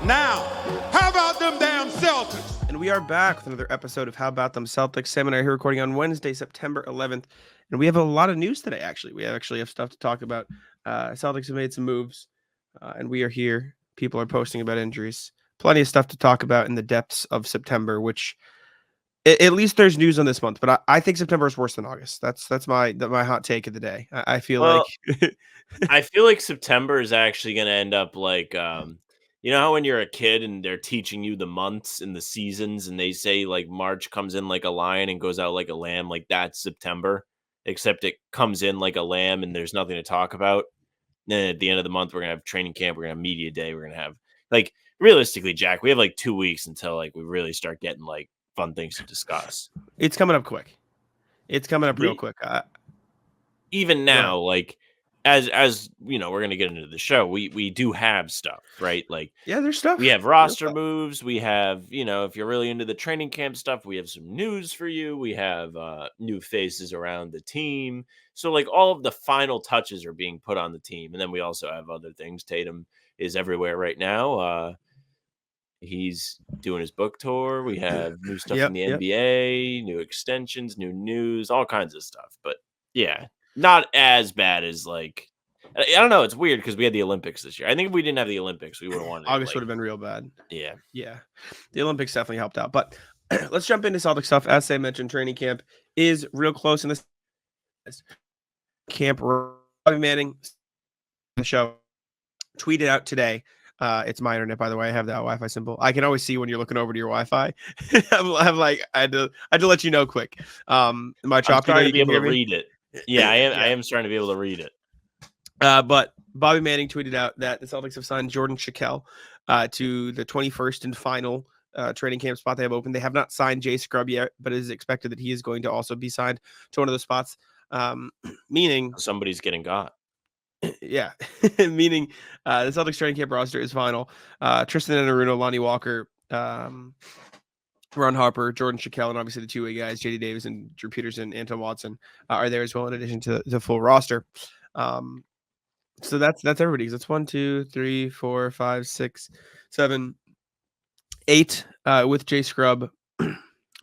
Now, how about them damn Celtics? And we are back with another episode of How About Them Celtics. Sam and I are here recording on Wednesday, September 11th. And we have a lot of news today, actually. We actually have stuff to talk about. Celtics have made some moves, and we are here. People are posting about injuries. Plenty of stuff to talk about in the depths of September, which at least there's news on this month. But I think September is worse than August. That's my hot take of the day. I feel like I feel like September is actually going to end up like, you know how when you're a kid and they're teaching you the months and the seasons, and they say like March comes in like a lion and goes out like a lamb, like that's September, except it comes in like a lamb and there's nothing to talk about. Then at the end of the month, we're gonna have training camp, we're gonna have media day, we're gonna have like realistically, Jack, we have like 2 weeks until like we really start getting like fun things to discuss. it's coming up quick. It's coming up real quick. Even now, like as you know, we're gonna get into the show. We do have stuff, right? Like yeah, there's stuff. We have roster moves. We have, you know, if you're really into the training camp stuff, we have some news for you. We have new faces around the team. So like all of the final touches are being put on the team. And then we also have other things. Tatum is everywhere right now. He's doing his book tour. We have new stuff in the NBA, new extensions, new news, all kinds of stuff. But yeah, not as bad as like, I don't know. It's weird because we had the Olympics this year. I think if we didn't have the Olympics, we would have wanted. August would have been real bad. Yeah. The Olympics definitely helped out. But let's jump into Celtic stuff. As Sam mentioned, training camp is real close in this camp. Bobby Manning, the show, tweeted out today. It's my internet, by the way. I have that Wi-Fi symbol. I can always see when you're looking over to your Wi-Fi. I'm like, I had to let you know quick. My chop. I'm trying to be able to read it. Yeah, I am. I am starting to be able to read it. But Bobby Manning tweeted out that the Celtics have signed Jordan Shaq to the 21st and final training camp spot they have open. They have not signed Jay Scrubb yet, but it is expected that he is going to also be signed to one of those spots. Meaning somebody's getting got. Yeah, meaning the Celtics training camp roster is final. Tristan Enaruna, Lonnie Walker, Ron Harper, Jordan Shaq, and obviously the two-way guys, J.D. Davis and Drew Peterson, Anton Watson are there as well in addition to the full roster. So that's everybody's. That's 1, 2, 3, 4, 5, 6, 7, 8 with Jay Scrubb.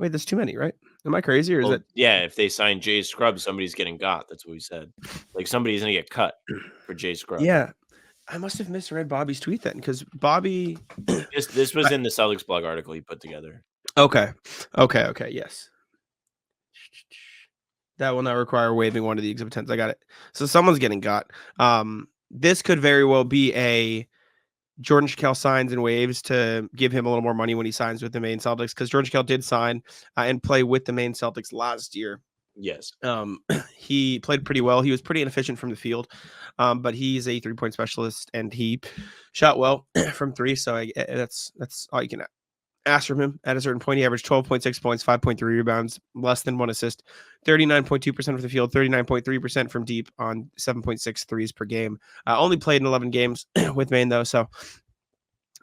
Wait, that's too many, right? Am I crazy or is it? Yeah, if they sign Jay Scrubb, somebody's getting got. That's what we said. Like somebody's gonna get cut for Jay Scrubb. Yeah, I must have misread Bobby's tweet then because Bobby. This was in the Celtics blog article he put together. Okay. Yes. That will not require waiving one of the Exhibit 10s. I got it. So someone's getting got. This could very well be a Jordan Shaq signs and waives to give him a little more money when he signs with the Maine Celtics because Jordan Shaq did sign and play with the Maine Celtics last year. Yes. He played pretty well. He was pretty inefficient from the field, but he's a 3-point specialist and he shot well from 3. So that's all you can ask from him. At a certain point, he averaged 12.6 points, 5.3 rebounds, less than 1 assist, 39.2% from the field, 39.3% from deep on 7.6 threes per game. Only played in 11 games with Maine, though. So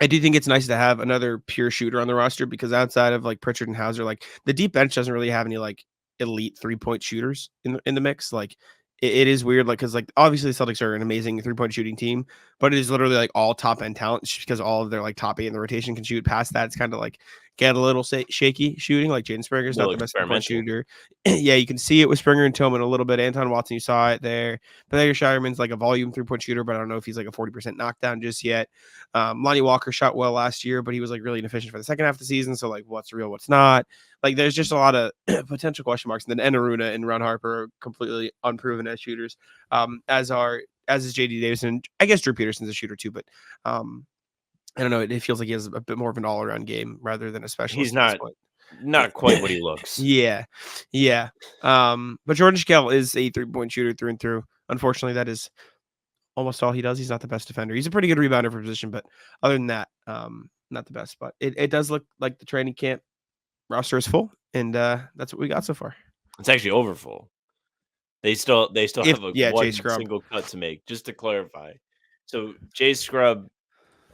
I do think it's nice to have another pure shooter on the roster because outside of like Pritchard and Hauser, like the deep bench doesn't really have any like elite 3-point shooters in the mix. Like it is weird, like because like obviously the Celtics are an amazing 3-point shooting team, but it is literally like all top end talent just because all of their like top 8 in the rotation can shoot. Past that, it's kind of like get a little shaky shooting. Like Jaden Springer's not the best 3-point shooter. Yeah, you can see it with Springer and Tillman a little bit. Anton Watson, you saw it there. Peter Shireman's like a volume 3-point shooter, but I don't know if he's like a 40% knockdown just yet. Lonnie Walker shot well last year, but he was like really inefficient for the second half of the season. So like, what's real, what's not? Like, there's just a lot of potential question marks. And then Enaruna and Ron Harper are completely unproven as shooters, as is J.D. Davis. And I guess Drew Peterson's a shooter too, but I don't know. It feels like he has a bit more of an all-around game rather than a specialist. He's not quite what he looks. Yeah. But Jordan Shaq is a 3-point shooter through and through. Unfortunately, that is almost all he does. He's not the best defender. He's a pretty good rebounder for position, but other than that, not the best. But it does look like the training camp roster is full, and that's what we got so far. It's actually over full. They still have one single cut to make, just to clarify. So Jay Scrubb,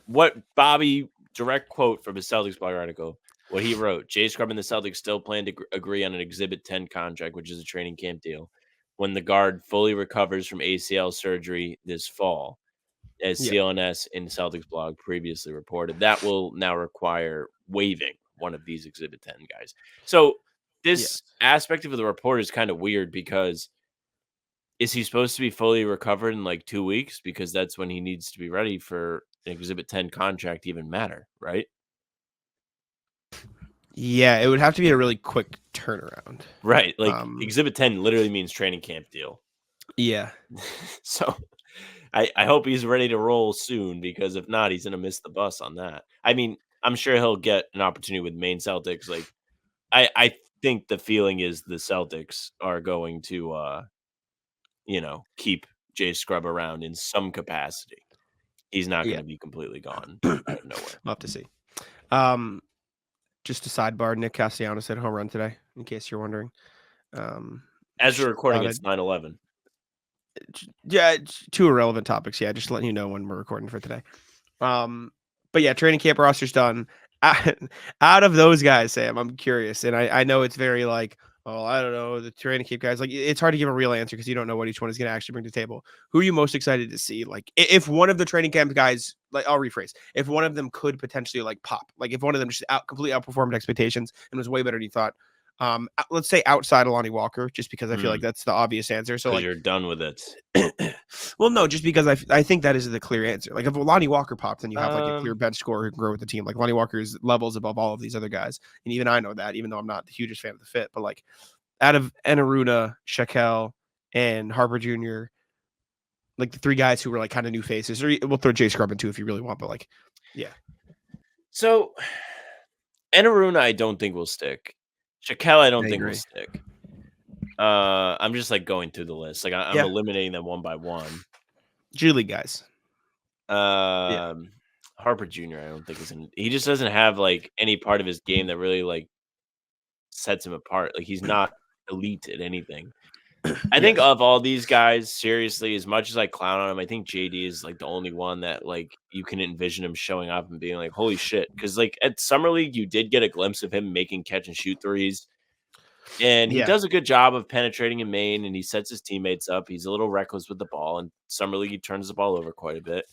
what Bobby, direct quote from his Celtics blog article, what he wrote: Jay Scrubb and the Celtics still plan to agree on an Exhibit 10 contract, which is a training camp deal, when the guard fully recovers from ACL surgery this fall. as Yeah. CLNS in Celtics blog previously reported. That will now require waiving one of these Exhibit 10 guys. So this aspect of the report is kind of weird because is he supposed to be fully recovered in like 2 weeks? Because that's when he needs to be ready for an Exhibit 10 contract to even matter, right? Yeah, it would have to be a really quick turnaround. Right. Like Exhibit 10 literally means training camp deal. Yeah. So I hope he's ready to roll soon, because if not, he's going to miss the bus on that. I mean, I'm sure he'll get an opportunity with Maine Celtics. Like, I think the feeling is the Celtics are going to, keep Jay Scrub around in some capacity. He's not going to be completely gone out of nowhere. We'll have to see. Just a sidebar, Nick Castellanos hit a home run today, in case you're wondering. As we're recording, it's 9/11. Yeah, two irrelevant topics. Yeah, just letting you know when we're recording for today. But yeah, training camp roster's done. Out of those guys, Sam, I'm curious, and I know it's very like, oh, I don't know, the training camp guys. Like, it's hard to give a real answer because you don't know what each one is going to actually bring to the table. Who are you most excited to see? Like, if one of the training camp guys, like, I'll rephrase, if one of them could potentially like pop, like if one of them just completely outperformed expectations and was way better than you thought. Let's say outside of Lonnie Walker, just because I feel like that's the obvious answer. So like, you're done with it. Well, no, just because I think that is the clear answer. Like if Lonnie Walker pops, then you have like a clear bench scorer who can grow with the team. Like Lonnie Walker's levels above all of these other guys, and even I know that, even though I'm not the hugest fan of the fit. But like out of Enaruna, Shaquille, and Harper Jr., like the three guys who were like kind of new faces, or we'll throw Jay Scrub in too if you really want. But like, yeah. So Enaruna, I don't think will stick. Shaquille, I don't think agree. will stick. I'm just like going through the list. Like I'm eliminating them one by one. G League guys. Harper Jr. I don't think is in. He just doesn't have like any part of his game that really like sets him apart. Like he's not elite at anything. I think of all these guys, seriously, as much as I clown on him, I think JD is like the only one that like you can envision him showing up and being like, holy shit. Because like at Summer League, you did get a glimpse of him making catch and shoot threes. And he does a good job of penetrating in Maine, and he sets his teammates up. He's a little reckless with the ball. And Summer League, he turns the ball over quite a bit.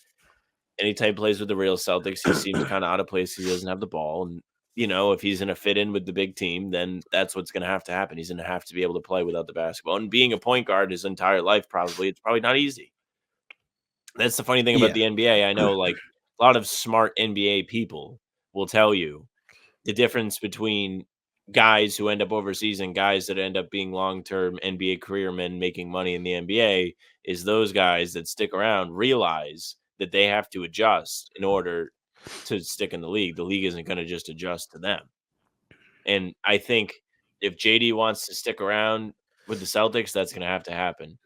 Anytime he plays with the real Celtics, he seems kind of out of place. He doesn't have the ball. And, if he's going to fit in with the big team, then that's what's going to have to happen. He's going to have to be able to play without the basketball. And being a point guard his entire life, it's probably not easy. That's the funny thing about the NBA. I know, like, a lot of smart NBA people will tell you the difference between guys who end up overseas and guys that end up being long-term NBA careermen making money in the NBA is those guys that stick around realize that they have to adjust in order to stick in the league. The league isn't going to just adjust to them. And I think if JD wants to stick around with the Celtics, that's going to have to happen.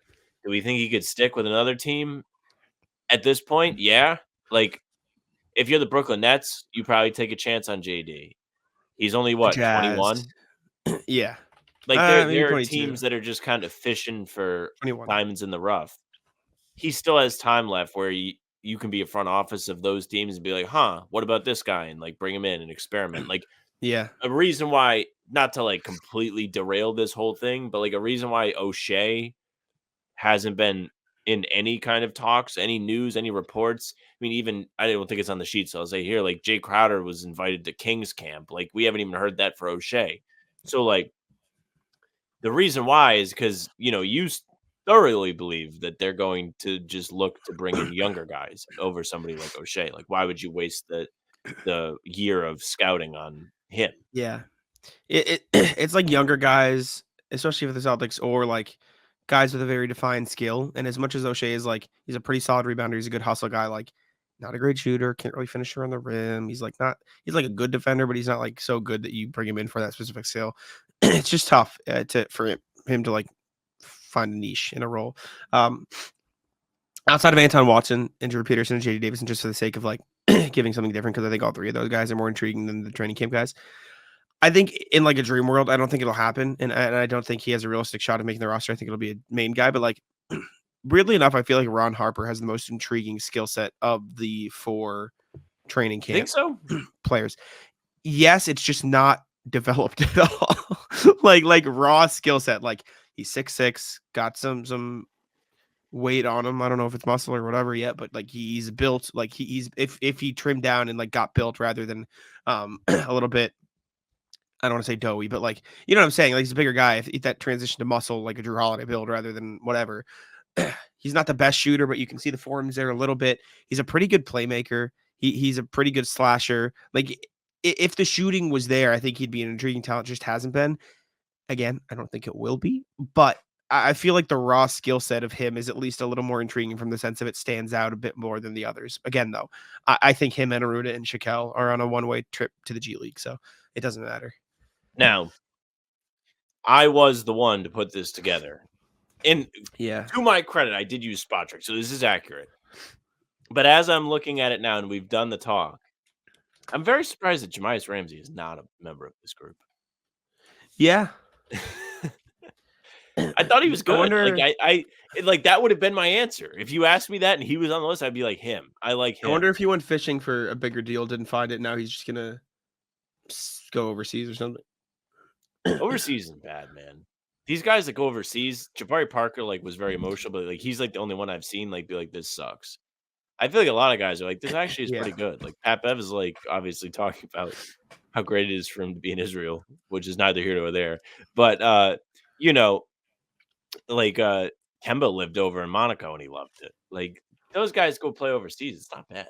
Do we think he could stick with another team at this point? Yeah. Like, if you're the Brooklyn Nets, you probably take a chance on JD. He's only, 21? Yeah. Like, there are teams that are just kind of fishing for 21 diamonds in the rough. He still has time left where you can be a front office of those teams and be like, what about this guy? And like bring him in and experiment. Like, a reason why, not to like completely derail this whole thing, but like a reason why O'Shea hasn't been in any kind of talks, any news, any reports. I mean, even I don't think it's on the sheet. So I'll say here, like Jay Crowder was invited to Kings camp. Like we haven't even heard that for O'Shea. So like the reason why is because, you thoroughly believe that they're going to just look to bring in younger guys over somebody like O'Shea. Like, why would you waste the year of scouting on him? Yeah. It's like younger guys, especially for the Celtics, or like guys with a very defined skill. And as much as O'Shea is like, he's a pretty solid rebounder, he's a good hustle guy, like not a great shooter, can't really finish around the rim. He's like a good defender, but he's not like so good that you bring him in for that specific skill. It's just tough for him to like find a niche in a role. Outside of Anton Watson, Andrew Peterson, and JD Davison, just for the sake of like giving something different, because I think all three of those guys are more intriguing than the training camp guys. I think in like a dream world, I don't think it'll happen, and I don't think he has a realistic shot of making the roster. I think it'll be a main guy, but like weirdly enough, I feel like Ron Harper has the most intriguing skill set of the four training camp players. Yes, it's just not developed at all. like raw skill set. Like he's 6'6", got some weight on him. I don't know if it's muscle or whatever yet, but like he's built like he's if he trimmed down and like got built rather than a little bit. I don't want to say doughy, but like you know what I'm saying. Like he's a bigger guy. If that transition to muscle, like a Drew Holiday build rather than whatever. He's not the best shooter, but you can see the forms there a little bit. He's a pretty good playmaker. He's a pretty good slasher. Like if the shooting was there, I think he'd be an intriguing talent. Just hasn't been. Again, I don't think it will be, but I feel like the raw skill set of him is at least a little more intriguing from the sense of it stands out a bit more than the others. Again, though, I think him and Aruda and Shaquille are on a one-way trip to the G League, so it doesn't matter. Now, I was the one to put this together. And to my credit, I did use Spot Trick, so this is accurate. But as I'm looking at it now and we've done the talk, I'm very surprised that Jamias Ramsey is not a member of this group. Yeah. I thought he was good. I like that would have been my answer. If you asked me that and he was on the list, I'd be like him. I like him. I wonder if he went fishing for a bigger deal, didn't find it. Now he's just gonna go overseas or something. Overseas isn't bad, man. These guys that go overseas, Jabari Parker like was very emotional, but like he's like the only one I've seen like be like this sucks. I feel like a lot of guys are like this actually is pretty good. Like Pat Bev is like obviously talking about how great it is for him to be in Israel, which is neither here nor there. But you know, like Kemba lived over in Monaco and he loved it. Like those guys go play overseas, it's not bad.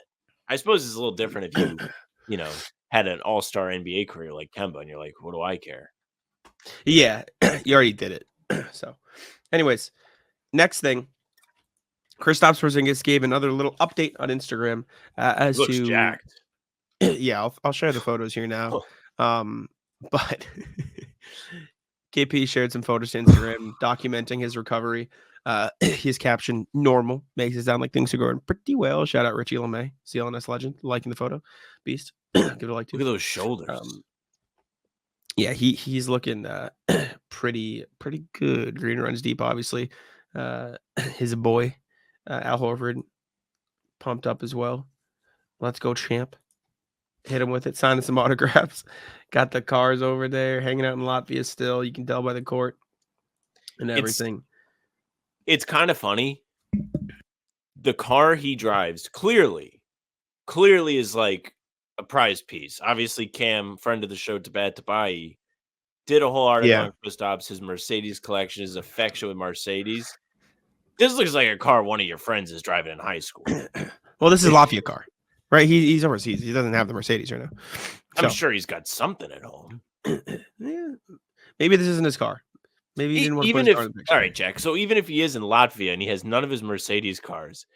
I suppose it's a little different if you know, had an all-star NBA career like Kemba and you're like, what do I care? Yeah, you already did it. So, anyways, next thing, Kristaps Porzingis gave another little update on Instagram as Looks to jacked. Yeah, I'll share the photos here now. But KP shared some photos to Instagram documenting his recovery. His caption, normal, makes it sound like things are going pretty well. Shout out Richie LeMay, CLNS legend, liking the photo. Beast. Give it a like too. Look at those shoulders. Yeah, he's looking pretty good. Green runs deep, obviously. His boy, Al Horford, pumped up as well. Let's go, champ. Hit him with it, signing some autographs. Got the cars over there, hanging out in Latvia still. You can tell by the court and everything. It's kind of funny. The car he drives clearly is like a prize piece. Obviously, Cam, friend of the show, Tabat Tabai, did a whole article on Kristaps, his Mercedes collection, his affection with Mercedes. This looks like a car one of your friends is driving in high school. Well, this is Latvia car, right? He's overseas. He doesn't have the Mercedes right now. I'm sure he's got something at home. Yeah. Maybe this isn't his car. Maybe he didn't want to put his car in the picture. All right, Jack. So even if he is in Latvia and he has none of his Mercedes cars,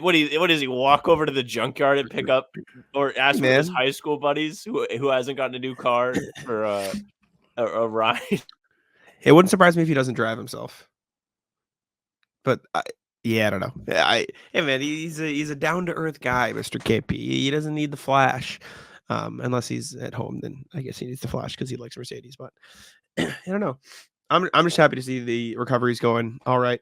what does he walk over to the junkyard and pick up or ask for his high school buddies who hasn't gotten a new car for a ride? It wouldn't surprise me if he doesn't drive himself. But I don't know. Hey man, he's a down to earth guy, Mr. KP. He doesn't need the flash, unless he's at home. Then I guess he needs the flash because he likes Mercedes. But I don't know. I'm just happy to see the recovery's going all right.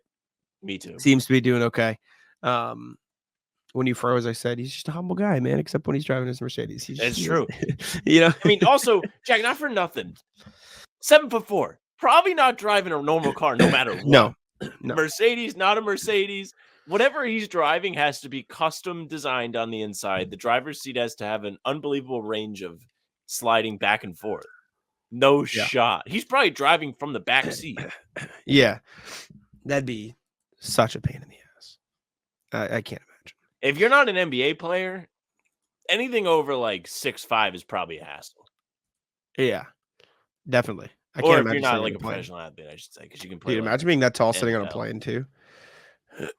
Me too. Seems to be doing okay. When you froze, I said he's just a humble guy, man. Except when he's driving his Mercedes. That's true. You know. I mean, also, Jack, not for nothing. 7'4", probably not driving a normal car, no matter what. No. Mercedes, not a Mercedes. Whatever he's driving has to be custom designed on the inside. The driver's seat has to have an unbelievable range of sliding back and forth. No shot. He's probably driving from the back seat. Yeah. That'd be such a pain in the ass. I can't imagine. If you're not an NBA player, anything over like 6'5" is probably a hassle. Yeah. Definitely. I or can't if you're imagine not like a professional athlete, I should say, because you can play. Dude, imagine being that tall sitting on a plane too.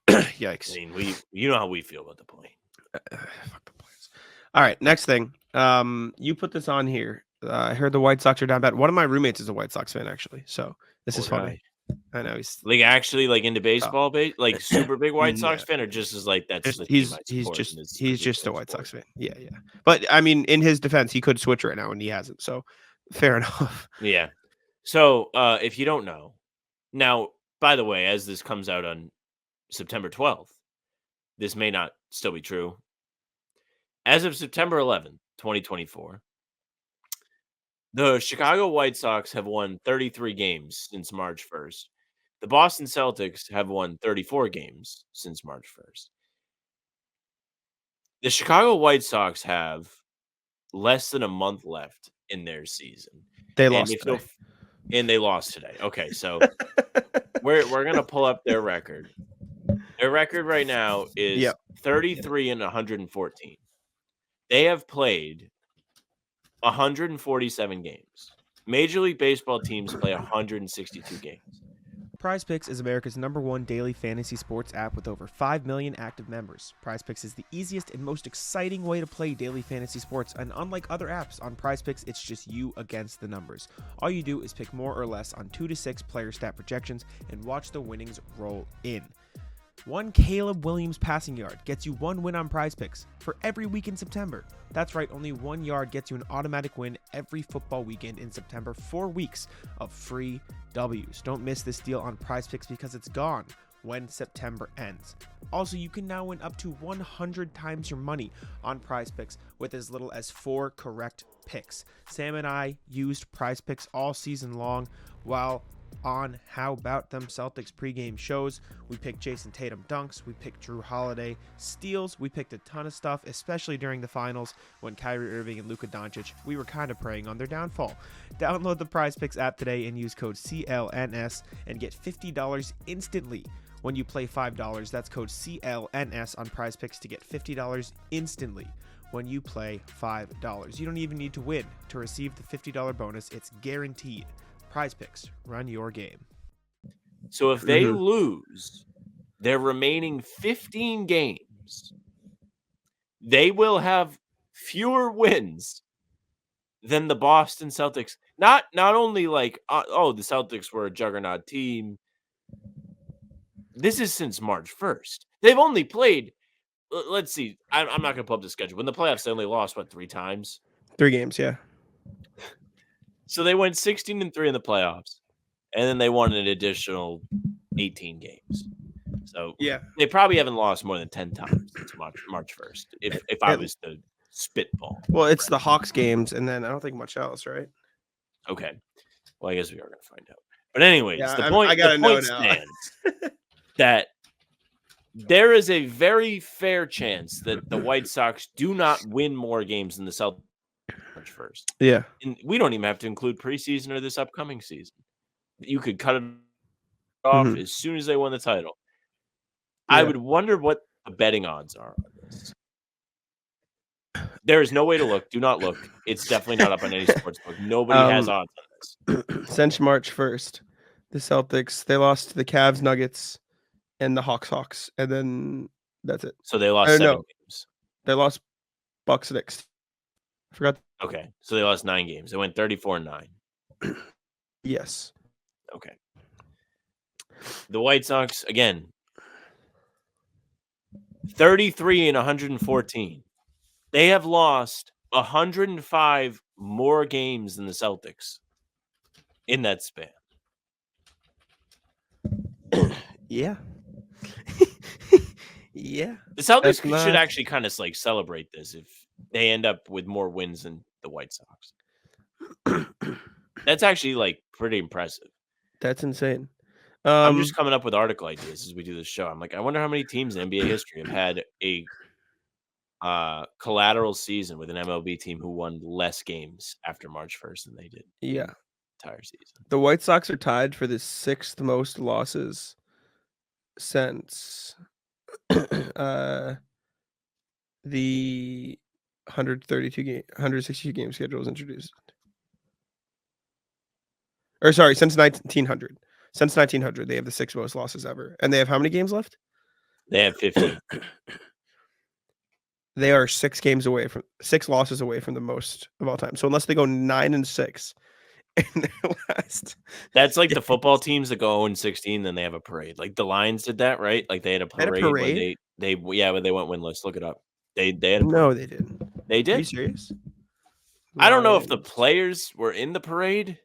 Yikes! I mean, you know how we feel about the plane. Fuck the planes. All right, next thing. You put this on here. I heard the White Sox are down bad. One of my roommates is a White Sox fan, actually. So this is funny. I know he's like actually like into baseball, like super big White Sox fan, or just as like that's the he's just a White Sox fan. Yeah. But I mean, in his defense, he could switch right now, and he hasn't. So fair enough. Yeah. So, if you don't know, now, by the way, as this comes out on September 12th, this may not still be true. As of September 11th, 2024, the Chicago White Sox have won 33 games since March 1st. The Boston Celtics have won 34 games since March 1st. The Chicago White Sox have less than a month left in their season. They And lost if you'll today. and they lost today. Okay, so we're gonna pull up their record. Their record right now is Yep. 33 and 114. They have played 147 games. Major League Baseball teams play 162 games. PrizePicks is America's #1 daily fantasy sports app with over 5 million active members. PrizePicks is the easiest and most exciting way to play daily fantasy sports, and unlike other apps, on PrizePicks, it's just you against the numbers. All you do is pick more or less on 2 to 6 player stat projections and watch the winnings roll in. One Caleb Williams passing yard gets you 1 win on PrizePicks for every week in September. That's right, only 1 yard gets you an automatic win every football weekend in September. 4 weeks of free W's. Don't miss this deal on PrizePicks because it's gone when September ends. Also, you can now win up to 100 times your money on PrizePicks with as little as 4 correct picks. Sam and I used PrizePicks all season long while on How Bout Them Celtics pregame shows. We picked Jayson Tatum dunks, we picked Drew Holiday steals, we picked a ton of stuff, especially during the finals when Kyrie Irving and Luka Doncic, we were kind of preying on their downfall. Download the PrizePicks app today and use code CLNS and get $50 instantly. When you play $5, that's code CLNS on PrizePicks to get $50 instantly when you play $5. You don't even need to win to receive the $50 bonus. It's guaranteed. PrizePicks, run your game. So if they lose their remaining 15 games, they will have fewer wins than the Boston Celtics. Not only like, the Celtics were a juggernaut team. This is since March 1st. They've only played, let's see, I'm not going to pull up the schedule. When the playoffs, they only lost, 3 times? 3 games, yeah. So they went 16-3 in the playoffs. And then they won an additional 18 games. So Yeah. they probably haven't lost more than 10 times since March 1st, if I was to spitball. Well, it's the Hawks games, and then I don't think much else, right? Okay. Well, I guess we are going to find out. But anyways, Yeah, the I gotta know point now. stands that there is a very fair chance that the White Sox do not win more games than the Celtics March 1st. Yeah. And we don't even have to include preseason or this upcoming season. You could cut it off as soon as they won the title. Yeah. I would wonder what the betting odds are on this. There is no way to look. Do not look. It's definitely not up on any sports book. Nobody has odds on this. Since March 1st, the Celtics, they lost to the Cavs, Nuggets, and the Hawks, and then that's it. So they lost 7 games. They lost Bucks, Knicks. I forgot. Okay, so they lost 9 games. They went 34-9. Yes. Okay. The White Sox, again, 33 and 114. They have lost 105 more games than the Celtics in that span. Yeah. Yeah. The Celtics should actually kind of like celebrate this if they end up with more wins than the White Sox. That's actually like pretty impressive. That's insane. I'm just coming up with article ideas as we do this show. I'm like, I wonder how many teams in NBA history have had a collateral season with an MLB team who won less games after March 1st than they did. Yeah. The entire season. The White Sox are tied for the 6th most losses since the 162 game schedule was introduced. Or sorry, since 1900. Since 1900, they have the 6th most losses ever. And they have how many games left? They have 15. They are 6 losses away from the most of all time. So unless they go 9-6 in their last, that's like the football teams that go 0-16, then they have a parade. Like the Lions did that, right? Like they had a parade. When they when they went winless. Look it up. They had a parade. No, they didn't. They did. Are you serious? I don't know if the players were in the parade.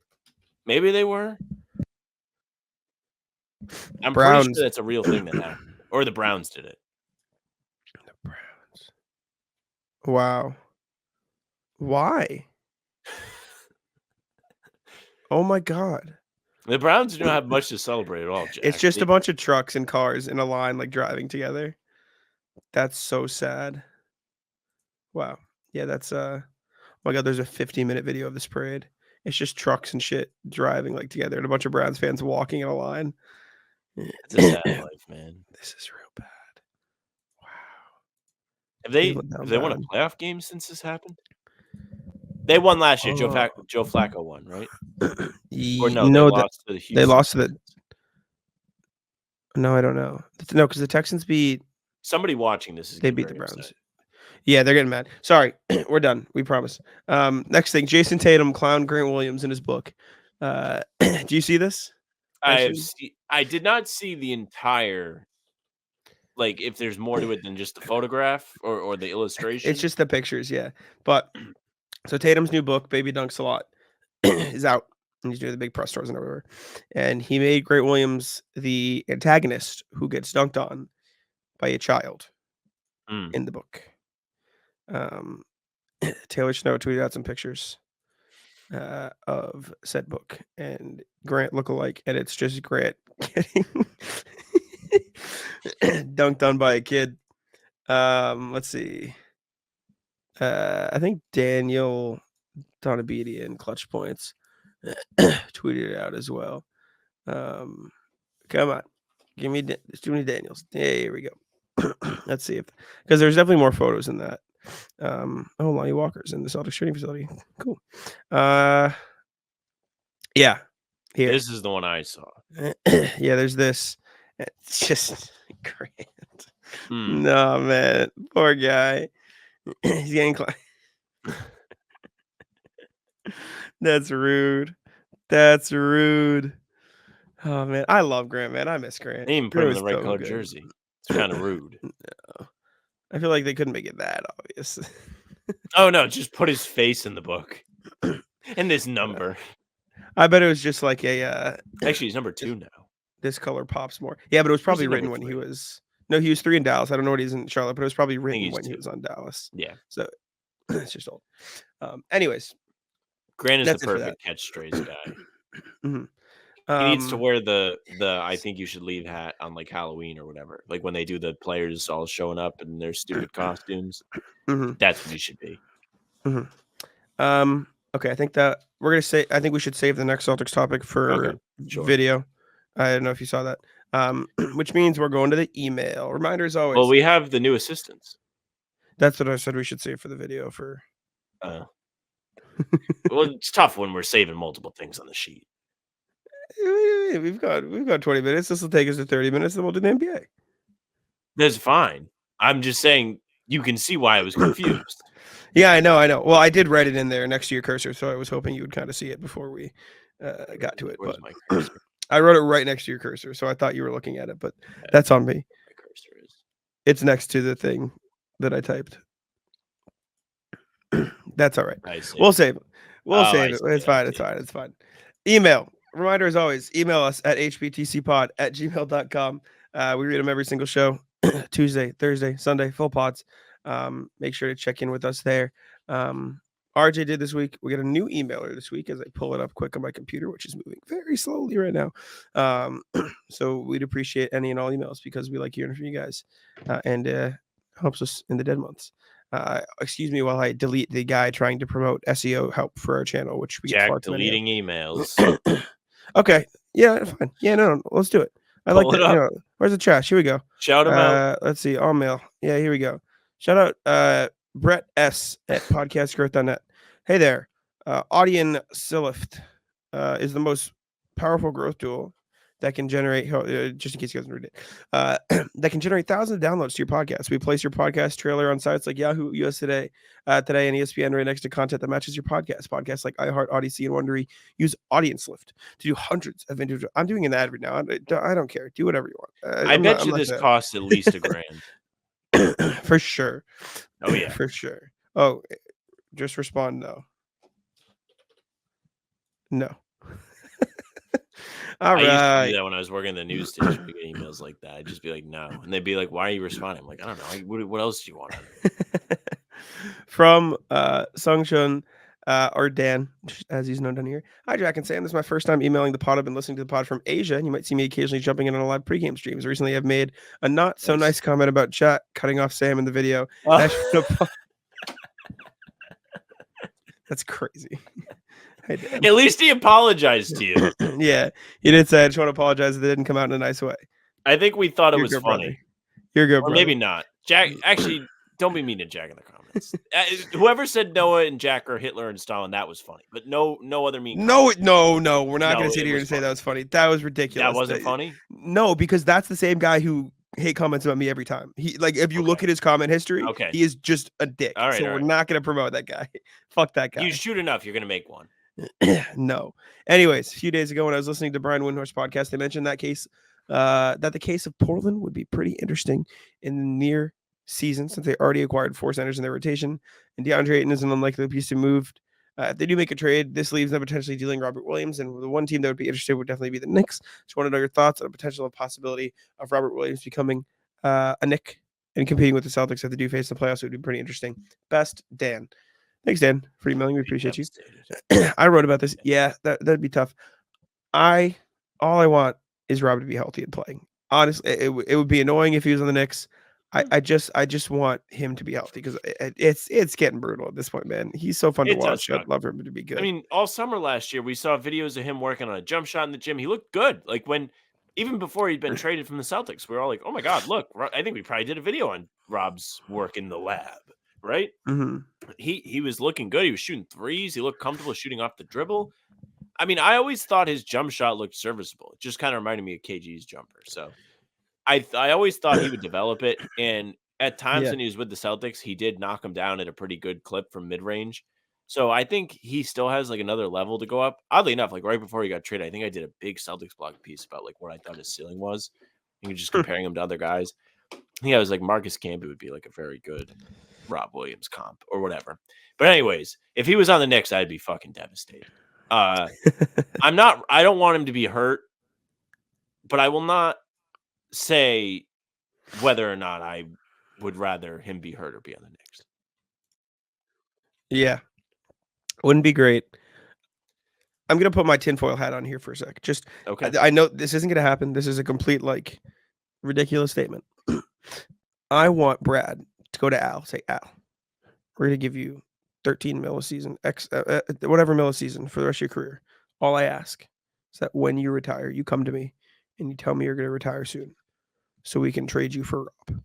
Maybe they were. I'm pretty sure that's a real thing that happened. Or the Browns did it. The Browns. Wow. Why? Oh my God. The Browns do not have much to celebrate at all, Jack. It's just a bunch of trucks and cars in a line, like driving together. That's so sad. Wow. Yeah, that's oh my God, there's a 50-minute video of this parade. It's just trucks and shit driving like together and a bunch of Browns fans walking in a line. It's a sad life, man. This is real bad. Wow. Have they won a playoff game since this happened? They won last year. Joe Flacco won, right? Or no, they lost to the Houston. They lost to the. No, I don't know. No, because the Texans beat. Somebody watching this is. They beat the Browns. Upset. Yeah, they're getting mad. Sorry, we're done. We promise. Next thing, Jayson Tatum clowned Grant Williams in his book. Do you see this? I did not see the entire. Like, if there's more to it than just the photograph or the illustration. It's just the pictures, yeah. But so Tatum's new book, Baby Dunks a Lot, is out. And he's doing the big press tours and everywhere. And he made Grant Williams the antagonist who gets dunked on by a child in the book. Taylor Snow tweeted out some pictures of said book and Grant lookalike, and it's just Grant getting dunked on by a kid. Let's see. I think Daniel Donabedi in Clutch Points tweeted it out as well. Come on, give me there's too many Daniels. Yeah, here we go. Let's see if because there's definitely more photos in that. Lonnie Walker's in the Celtics training facility. Cool. Yeah. Here. This is the one I saw. Yeah, there's this. It's just Grant. No, man. Poor guy. He's getting That's rude. That's rude. Oh man, I love Grant, man. I miss Grant. They even put him in the right color jersey. It's kind of rude. No. I feel like they couldn't make it that obvious. Oh no, just put his face in the book. And this number. I bet it was just like a actually he's number 2 now. This color pops more. Yeah, but it was probably written when he was he was 3 in Dallas. I don't know what he's in Charlotte, but it was probably written when he was on Dallas. Yeah. So it's just old. Anyways. Grant is the perfect catch strays guy. Mm-hmm. He needs to wear the I think you should leave hat on like Halloween or whatever. Like when they do the players all showing up in their stupid costumes. Mm-hmm. That's what he should be. Mm-hmm. Okay, I think that I think we should save the next Celtics topic for video. I don't know if you saw that. Which means we're going to the email. Reminder as always. Well, we have the new assistants. That's what I said we should save for the video for. Well, it's tough when we're saving multiple things on the sheet. We've got 20 minutes. This will take us to 30 minutes, then we'll do the NBA. That's fine. I'm just saying you can see why I was confused. Yeah, I know. Well, I did write it in there next to your cursor, so I was hoping you would kind of see it before we got to it. Where's my cursor? I wrote it right next to your cursor, so I thought you were looking at it, but that's on me. My cursor is. It's next to the thing that I typed. That's all right. We'll save it. It's fine. Email. Reminder as always, email us at hbtcpod@gmail.com. We read them every single show. Tuesday, Thursday, Sunday, full pods. Make sure to check in with us there. RJ did this week. We got a new emailer this week as I pull it up quick on my computer, which is moving very slowly right now. So we'd appreciate any and all emails because we like hearing from you guys and helps us in the dead months. Excuse me while I delete the guy trying to promote SEO help for our channel, which we Jack deleting emails. Okay. Yeah, fine. Yeah, no, let's do it. I like that. Where's the trash? Here we go. Shout him out. Let's see. All mail. Yeah, here we go. Shout out Brett S at podcastgrowth.net. Hey there. Audion Silift is the most powerful growth tool that can generate, just in case you guys read it, that can generate thousands of downloads to your podcast. We place your podcast trailer on sites like Yahoo, US Today, and ESPN right next to content that matches your podcast. Podcasts like iHeart, Odyssey, and Wondery use Audience Lift to do hundreds of individual. I'm doing an ad right now. I don't care. Do whatever you want. I bet you this costs at least $1,000. For sure. Oh, yeah. For sure. Oh, just respond no. No. All right. I used to do that when I was working in the news station. We get emails like that. I'd just be like, no. And they'd be like, why are you responding? I'm like, I don't know. What else do you want? From Sungchun, or Dan, as he's known down here. Hi, Jack and Sam. This is my first time emailing the pod. I've been listening to the pod from Asia, and you might see me occasionally jumping in on a live pregame streams. Recently, I've made a not so nice comment about chat cutting off Sam in the video. And I should That's crazy. At least he apologized to you. Yeah, he did say, I just want to apologize that it didn't come out in a nice way. I think we thought it You're was good, funny. brother. You're good, Or brother. maybe not. Jack, actually, don't be mean to Jack in the comments. Whoever said Noah and Jack are Hitler and Stalin, that was funny. But no other mean comments. No. We're not No, going to sit it here was and say funny. that was funny. That was ridiculous. That wasn't funny? No, because that's the same guy who hate comments about me every time. He like if you look at his comment history, he is just a dick. All right, so we're not going to promote that guy. Fuck that guy. You shoot enough, you're going to make one. No. Anyways, a few days ago when I was listening to Brian Windhorst's podcast, they mentioned that the case of Portland would be pretty interesting in the near season since they already acquired 4 centers in their rotation, and DeAndre Ayton is an unlikely piece to move. If they do make a trade, this leaves them potentially dealing Robert Williams, and the one team that would be interested would definitely be the Knicks. Just want to know your thoughts on the potential possibility of Robert Williams becoming a Knick and competing with the Celtics if they do face the playoffs. It would be pretty interesting. Best, Dan. Thanks, Dan, for emailing. We appreciate you. I wrote about this. Yeah, that'd be tough. All I want is Robert to be healthy and playing. Honestly, it would be annoying if he was on the Knicks. I just want him to be healthy because it's getting brutal at this point, man. He's so fun to watch. I'd love him to be good. I mean, all summer last year, we saw videos of him working on a jump shot in the gym. He looked good. Like even before he'd been traded from the Celtics, we were all like, "Oh my god, look!" I think we probably did a video on Rob's work in the lab, right? Mm-hmm. He was looking good. He was shooting threes. He looked comfortable shooting off the dribble. I mean, I always thought his jump shot looked serviceable. It just kind of reminded me of KG's jumper. So I always thought he would develop it. And at times when he was with the Celtics, he did knock him down at a pretty good clip from mid-range. So I think he still has like another level to go up. Oddly enough, like right before he got traded, I think I did a big Celtics blog piece about like what I thought his ceiling was. And just comparing him to other guys. I think I was like Marcus Camby would be like a very good Rob Williams comp or whatever. But anyways, if he was on the Knicks, I'd be fucking devastated. I don't want him to be hurt, but I will not say whether or not I would rather him be hurt or be on the Knicks. Yeah. Wouldn't be great. I'm going to put my tinfoil hat on here for a sec. Just, okay. I know this isn't going to happen. This is a complete, like, ridiculous statement. I want Brad to go to Al, say, Al, we're going to give you 13 mil a season, whatever mil a season for the rest of your career. All I ask is that when you retire, you come to me and you tell me you're going to retire soon so we can trade you for Rob.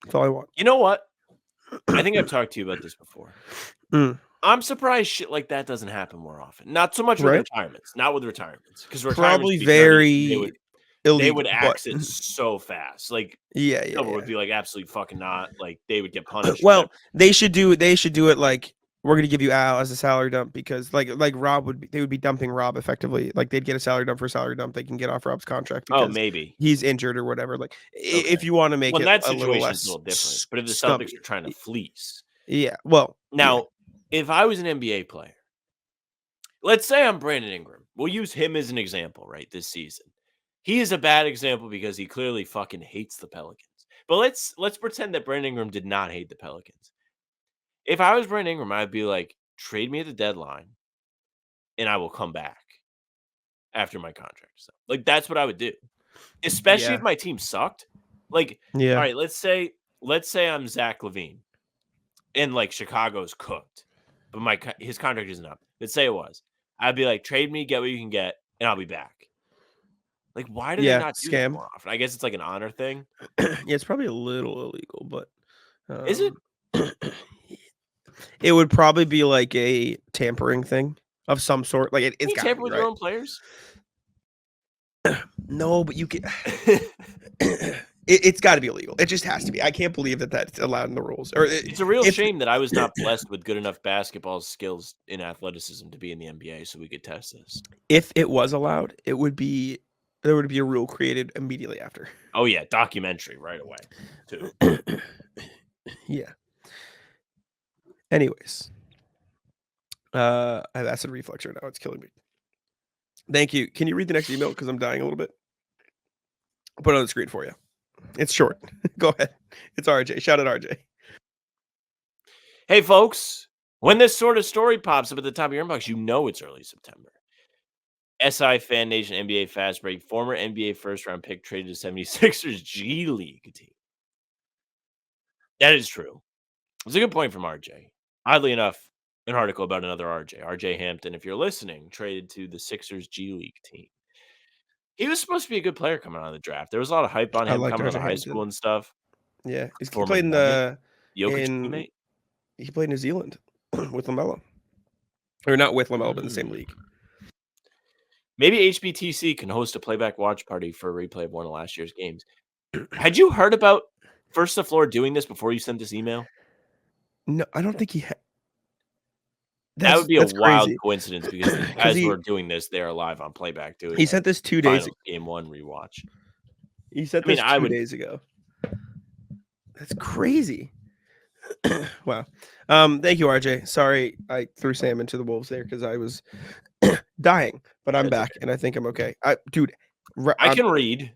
That's all I want. You know what? I think I've talked to you about this before. I'm surprised shit like that doesn't happen more often. Not so much with retirements. Not with retirements. Because probably very illegal, they would axe it so fast. Like would be like absolutely fucking not. Like they would get punished. Well, they should do it like we're gonna give you Al as a salary dump because like Rob they would be dumping Rob effectively. Like they'd get a salary dump for a salary dump. They can get off Rob's contract because maybe he's injured or whatever. Like if you want to make it that a little situation less is a little different. But if the Celtics are trying to fleece, well now if I was an NBA player, let's say I'm Brandon Ingram. We'll use him as an example, right? This season. He is a bad example because he clearly fucking hates the Pelicans. But let's pretend that Brandon Ingram did not hate the Pelicans. If I was Brandon Ingram, I'd be like, trade me at the deadline, and I will come back after my contract. So, like, that's what I would do. Especially if my team sucked. Like, all right, let's say I'm Zach LaVine, and like Chicago's cooked, but his contract isn't up. Let's say it was. I'd be like, trade me, get what you can get, and I'll be back. Like, why do they not do that more often? I guess it's like an honor thing. It's probably a little illegal, but is it? It would probably be like a tampering thing of some sort. Like it's got to tamper with your own players. No, but you can. It's got to be illegal. It just has to be. I can't believe that that's allowed in the rules. Or it's a real shame that I was not blessed with good enough basketball skills in athleticism to be in the NBA, so we could test this. If it was allowed, there would be a rule created immediately after. Oh yeah, documentary right away too. Yeah. Anyways, I have acid reflux right now. It's killing me. Thank you. Can you read the next email? Because I'm dying a little bit. I'll put it on the screen for you. It's short. Go ahead. It's RJ. Shout out RJ. Hey, folks. When this sort of story pops up at the top of your inbox, you know it's early September. SI Fan Nation NBA Fast Break. Former NBA first-round pick traded to 76ers G League team. That is true. It's a good point from RJ. Oddly enough, an article about another RJ Hampton, if you're listening, traded to the Sixers G League team. He was supposed to be a good player coming out of the draft. There was a lot of hype on I him liked coming out RJ of high Hampton. school and stuff. Yeah, he Former played in Nugget. the Jokic teammate. he played in New Zealand with LaMelo, or not with LaMelo, but in the same league. Maybe HBTC can host a playback watch party for a replay of one of last year's games. Had you heard about First the Floor doing this before you sent this email? No, I don't think he had. That would be a wild crazy. coincidence because as we're doing this, they are live on playback doing. He sent this 2 days ago. Game 1 rewatch. He sent this 2 days ago. That's crazy. Wow. Thank you, RJ. Sorry, I threw Sam into the wolves there because I was dying, but I'm back and I think I'm okay. I can read.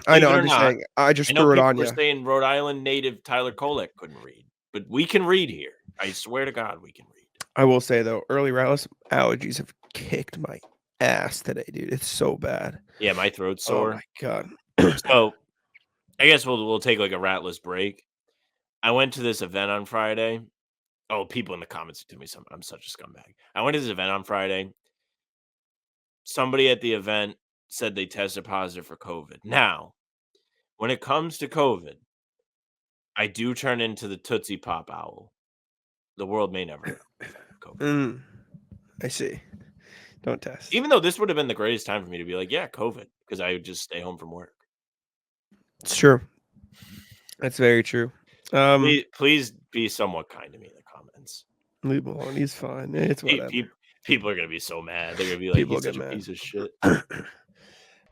I know. I'm just saying. I just threw it on you. We're saying Rhode Island native Tyler Kolek couldn't read, but we can read here. I swear to God, we can read. I will say though, early Rallis allergies have kicked my ass today, dude. It's so bad. Yeah, my throat's sore. Oh my God. So, I guess we'll take like a ratless break. I went to this event on Friday. Oh, people in the comments to me, I'm such a scumbag. I went to this event on Friday. Somebody at the event said they tested positive for COVID. Now, when it comes to COVID, I do turn into the Tootsie Pop owl. The world may never know COVID. I see. Don't test. Even though this would have been the greatest time for me to be like, yeah, COVID, because I would just stay home from work. It's true. That's very true. Please be somewhat kind to me in the comments. Leave him alone. He's fine. It's whatever. People are going to be so mad. They're going to be like, he's such a piece of shit.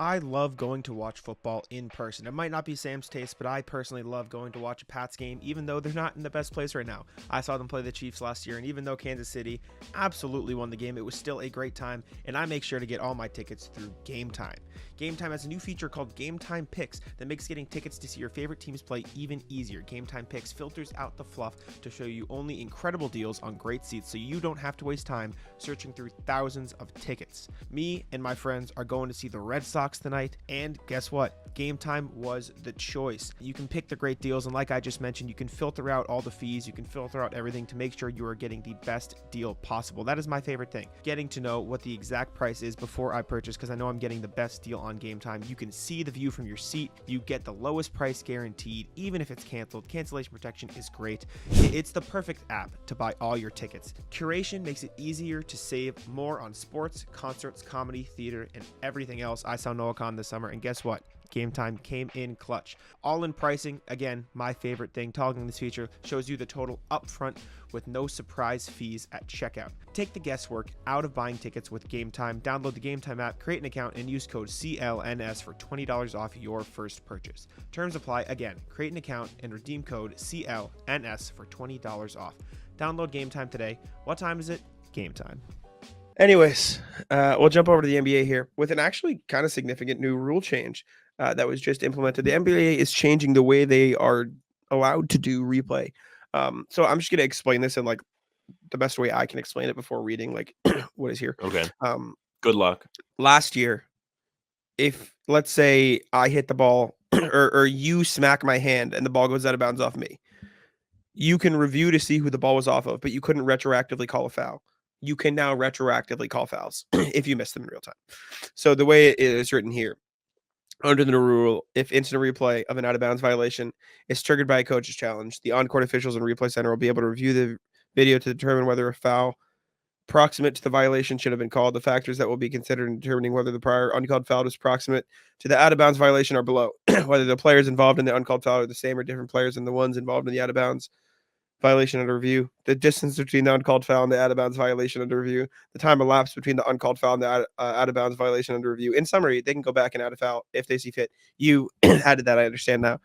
I love going to watch football in person. It might not be Sam's taste, but I personally love going to watch a Pats game, even though they're not in the best place right now. I saw them play the Chiefs last year, and even though Kansas City absolutely won the game, it was still a great time, and I make sure to get all my tickets through Game Time. Game Time has a new feature called Game Time Picks that makes getting tickets to see your favorite teams play even easier. Game Time Picks filters out the fluff to show you only incredible deals on great seats, so you don't have to waste time searching through thousands of tickets. Me and my friends are going to see the Red Sox tonight, and guess what? Game Time was the choice. You can pick the great deals, and like I just mentioned, you can filter out all the fees, you can filter out everything to make sure you are getting the best deal possible. That is my favorite thing, getting to know what the exact price is before I purchase, because I know I'm getting the best deal on Game Time. You can see the view from your seat, you get the lowest price guaranteed, even if it's canceled. Cancellation protection is great. It's the perfect app to buy all your tickets. Curation makes it easier to save more on sports, concerts, comedy, theater, and everything else. I saw NoahCon this summer, and guess what? Game Time came in clutch. All in pricing, again, my favorite thing. Toggling this feature shows you the total upfront with no surprise fees at checkout. Take the guesswork out of buying tickets with Game Time. Download the Game Time app, create an account, and use code CLNS for $20 off your first purchase. Terms apply. Again, create an account and redeem code CLNS for $20 off. Download Game Time today. What time is it? Game Time. Anyways, we'll jump over to the NBA here with an actually kind of significant new rule change that was just implemented. The NBA is changing the way they are allowed to do replay. So I'm just going to explain this in like the best way I can explain it before reading like what is here. Okay. Good luck. Last year, if let's say I hit the ball or you smack my hand and the ball goes out of bounds off me, you can review to see who the ball was off of, but you couldn't retroactively call a foul. You can now retroactively call fouls if you miss them in real time. So the way it is written here, under the rule, if instant replay of an out-of-bounds violation is triggered by a coach's challenge, the on-court officials and replay center will be able to review the video to determine whether a foul proximate to the violation should have been called. The factors that will be considered in determining whether the prior uncalled foul is proximate to the out-of-bounds violation are below. Whether the players involved in the uncalled foul are the same or different players than the ones involved in the out-of-bounds violation under review, the distance between the uncalled foul and the out-of-bounds violation under review, the time elapsed between the uncalled foul and the out-of-bounds violation under review. In summary, they can go back and add a foul if they see fit. You added that, I understand now.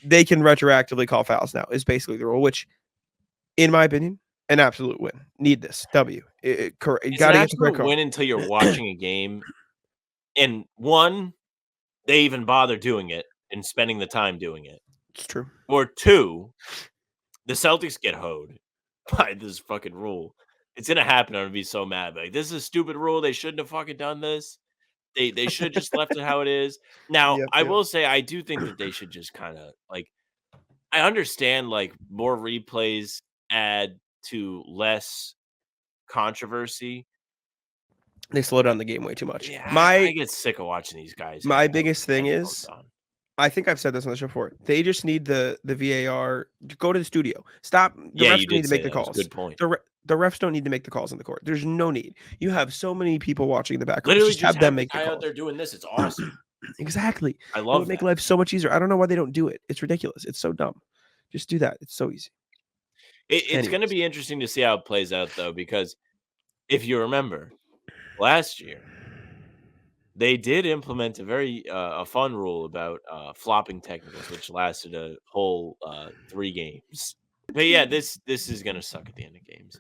They can retroactively call fouls now, is basically the rule, which, in my opinion, an absolute win. Need this. W. Correct. It's an absolute win until you're watching a game, and one, they even bother doing it and spending the time doing it. It's true. Or two, the Celtics get hoed, by this fucking rule. It's gonna happen. I'm gonna be so mad. Like, this is a stupid rule. They shouldn't have fucking done this. They should have just left it how it is. Now, Yep, I yep. will say I do think that they should just kind of like. I understand like more replays add to less controversy. They slow down the game way too much. Yeah, I get sick of watching these guys. My get biggest thing anything is, done. I think I've said this on the show before. They just need the VAR to go to the studio. Stop. The Yeah, refs you don't need did to say make the that. It's a calls. good point. The refs don't need to make the calls on the court. There's no need. You have so many people watching in the background. Literally, Just have them make the guy out calls. there doing this. It's awesome. Exactly. I It love would make that. life so much easier. I don't know why they don't do it. It's ridiculous. It's so dumb. Just do that. It's so easy. It's going to Anyways. be interesting to see how it plays out, though, because if you remember last year, they did implement a very a fun rule about flopping technicals, which lasted a whole 3 games. But yeah, this is going to suck at the end of games.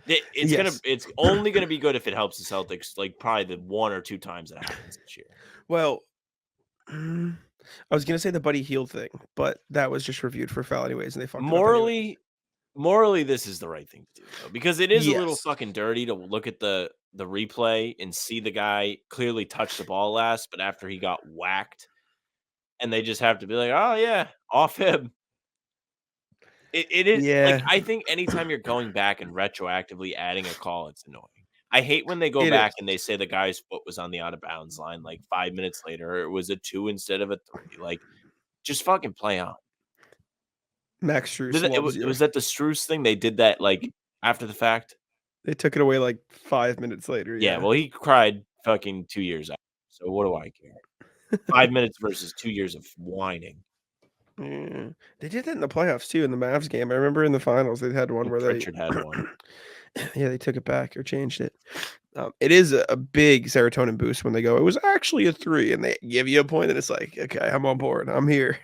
It's only going to be good if it helps the Celtics, like probably the 1 or 2 times that happens this year. Well, I was gonna say the Buddy Hield thing, but that was just reviewed for foul anyways, and they fucked it up anyway. Morally, this is the right thing to do, though, because it is a little Yes. fucking dirty to look at the replay and see the guy clearly touch the ball last, but after he got whacked, and they just have to be like, "Oh yeah, off him." It is like, Yeah, I think anytime you're going back and retroactively adding a call, it's annoying. I hate when they go it back is. and they say the guy's foot was on the out of bounds line like 5 minutes later, or it was a 2 instead of a 3. Like, just fucking play on. Max Strus loves you. Was that the Strus thing? They did that like after the fact. They took it away like 5 minutes later. Yeah, well, he cried fucking 2 years after. So what do I care? 5 minutes versus 2 years of whining. Yeah. They did that in the playoffs too in the Mavs game. I remember in the finals they had one where Pritchard had one. yeah, they took it back or changed it. It is a big serotonin boost when they go, it was actually a 3, and they give you a point, and it's like, okay, I'm on board. I'm here.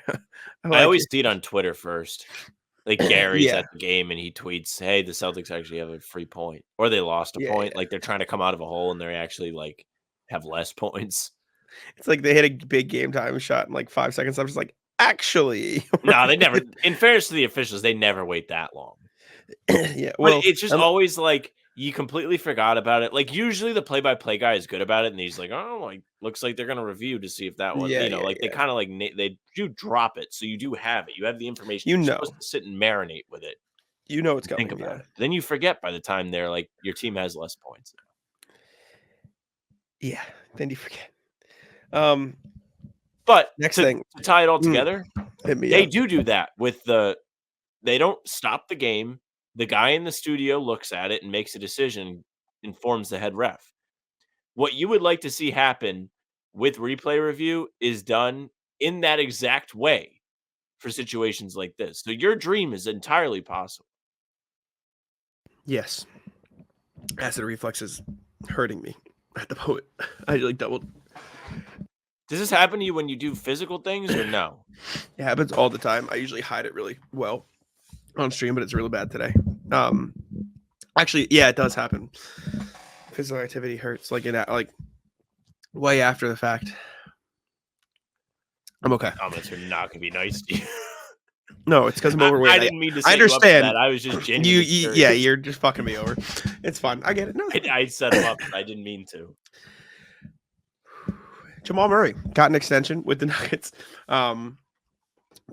I always see it on Twitter first. Like Gary's Yeah. at the game and he tweets, "Hey, the Celtics actually have a free point," or they lost a Yeah, point. yeah. Like they're trying to come out of a hole and they actually like have less points. It's like they hit a big game time shot in like 5 seconds. I'm just like, actually. No, they never. In fairness to the officials, they never wait that long. Yeah, well, But it's just always like you completely forgot about it. Like usually the play-by-play guy is good about it, and he's like, "Oh, like looks like they're gonna review to see if that one." Yeah, You know, yeah, like they yeah. kind of like they do drop it, so you do have it. You have the information. You You're know. supposed to sit and marinate with it. You know it's coming. Think about Yeah. it. Then you forget by the time they're like your team has less points. Yeah. Then you forget. But Next to thing. tie it all together, Hit me they up. do that with they don't stop the game. The guy in the studio looks at it and makes a decision, informs the head ref. What you would like to see happen with replay review is done in that exact way for situations like this. So your dream is entirely possible. Yes. Acid reflex is hurting me at the moment. I like doubled. Does this happen to you when you do physical things or no? It happens all the time. I usually hide it really well on stream, but it's really bad today. Actually, yeah, it does happen. Physical activity hurts like way after the fact. I'm okay. Comments are not gonna be nice to you. No, it's because I'm overweight. I didn't mean to say I you up for understand. that. I was just genuinely Yeah, curious. you're just fucking me over. It's fine. I get it. No, I set him up. I didn't mean to. Jamal Murray got an extension with the Nuggets.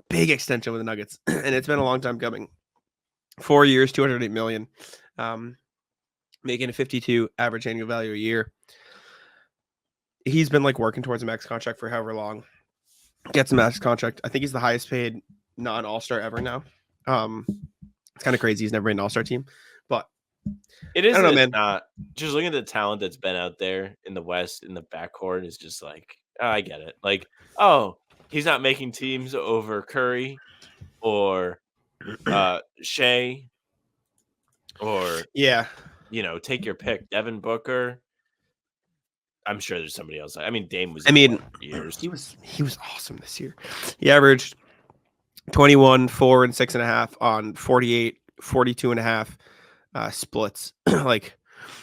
Big extension with the Nuggets, and it's been a long time coming. 4 years, $208 million, making a 52 average annual value a year. He's been like working towards a max contract for however long. Gets a max contract. I think he's the highest paid non-All-Star ever now. It's kind of crazy. He's never made an All-Star team, but It is. I don't know, it's man. not just looking at the talent that's been out there in the West in the backcourt is just like, oh, I get it. Like, oh, he's not making teams over Curry or Shea or Yeah, take your pick, Devin Booker. I'm sure there's somebody else. I mean, Dame was. I mean, for years. he was awesome this year. He averaged 21, 4, and 6.5 on 48, 42.5 splits. Like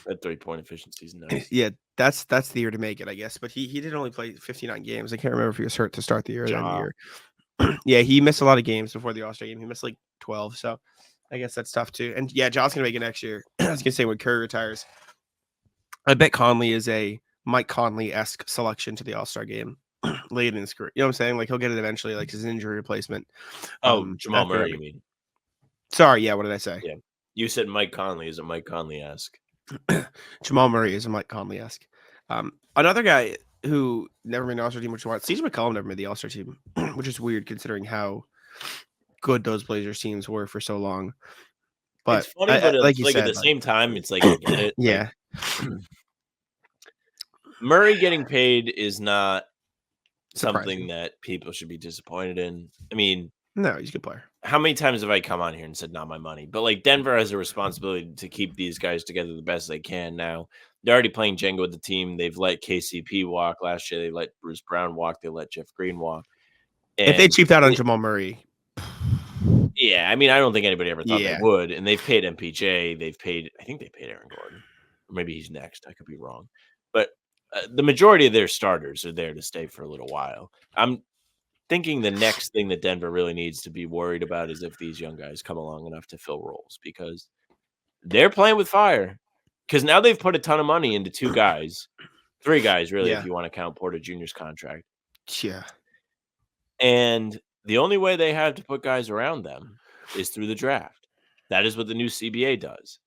that 3-point efficiency is nice. Yeah, that's the year to make it, I guess. But he did only play 59 games. I can't remember if he was hurt to start the year or the end of the year. Yeah, he missed a lot of games before the All-Star game. He missed like 12. So I guess that's tough too. And yeah, John's gonna make it next year. I was gonna say when Curry retires, I bet Conley is a Mike Conley-esque selection to the All-Star game late in his career. You know what I'm saying? Like he'll get it eventually, like his injury replacement. Jamal after Murray, you mean? Sorry, yeah. What did I say? Yeah, you said Mike Conley. Is it Mike Conley-esque? Jamal Murray is a Mike Conley-esque. Another guy who never made the All-Star team, which was CJ McCollum never made the All-Star team, which is weird considering how good those Blazers teams were for so long. But It's funny, but like you like said, at the same time, it's like I get it. yeah, Like, Murray getting paid is not surprising. something that people should be disappointed in. I mean, No, he's a good player. how many times have I come on here and said not my money? But like Denver has a responsibility to keep these guys together the best they can. Now they're already playing Jenga with the team. They've let KCP walk last year. They let Bruce Brown walk. They let Jeff Green walk. If they And cheaped out on Jamal Murray, yeah, I mean, I don't think anybody ever thought Yeah. they would. And they've paid MPJ. I think they paid Aaron Gordon. Or maybe he's next. I could be wrong. But the majority of their starters are there to stay for a little while. I'm thinking the next thing that Denver really needs to be worried about is if these young guys come along enough to fill roles, because they're playing with fire. Because now they've put a ton of money into 2 guys, 3 guys, really, Yeah. if you want to count Porter Jr.'s contract. yeah, And the only way they have to put guys around them is through the draft. That is what the new CBA does.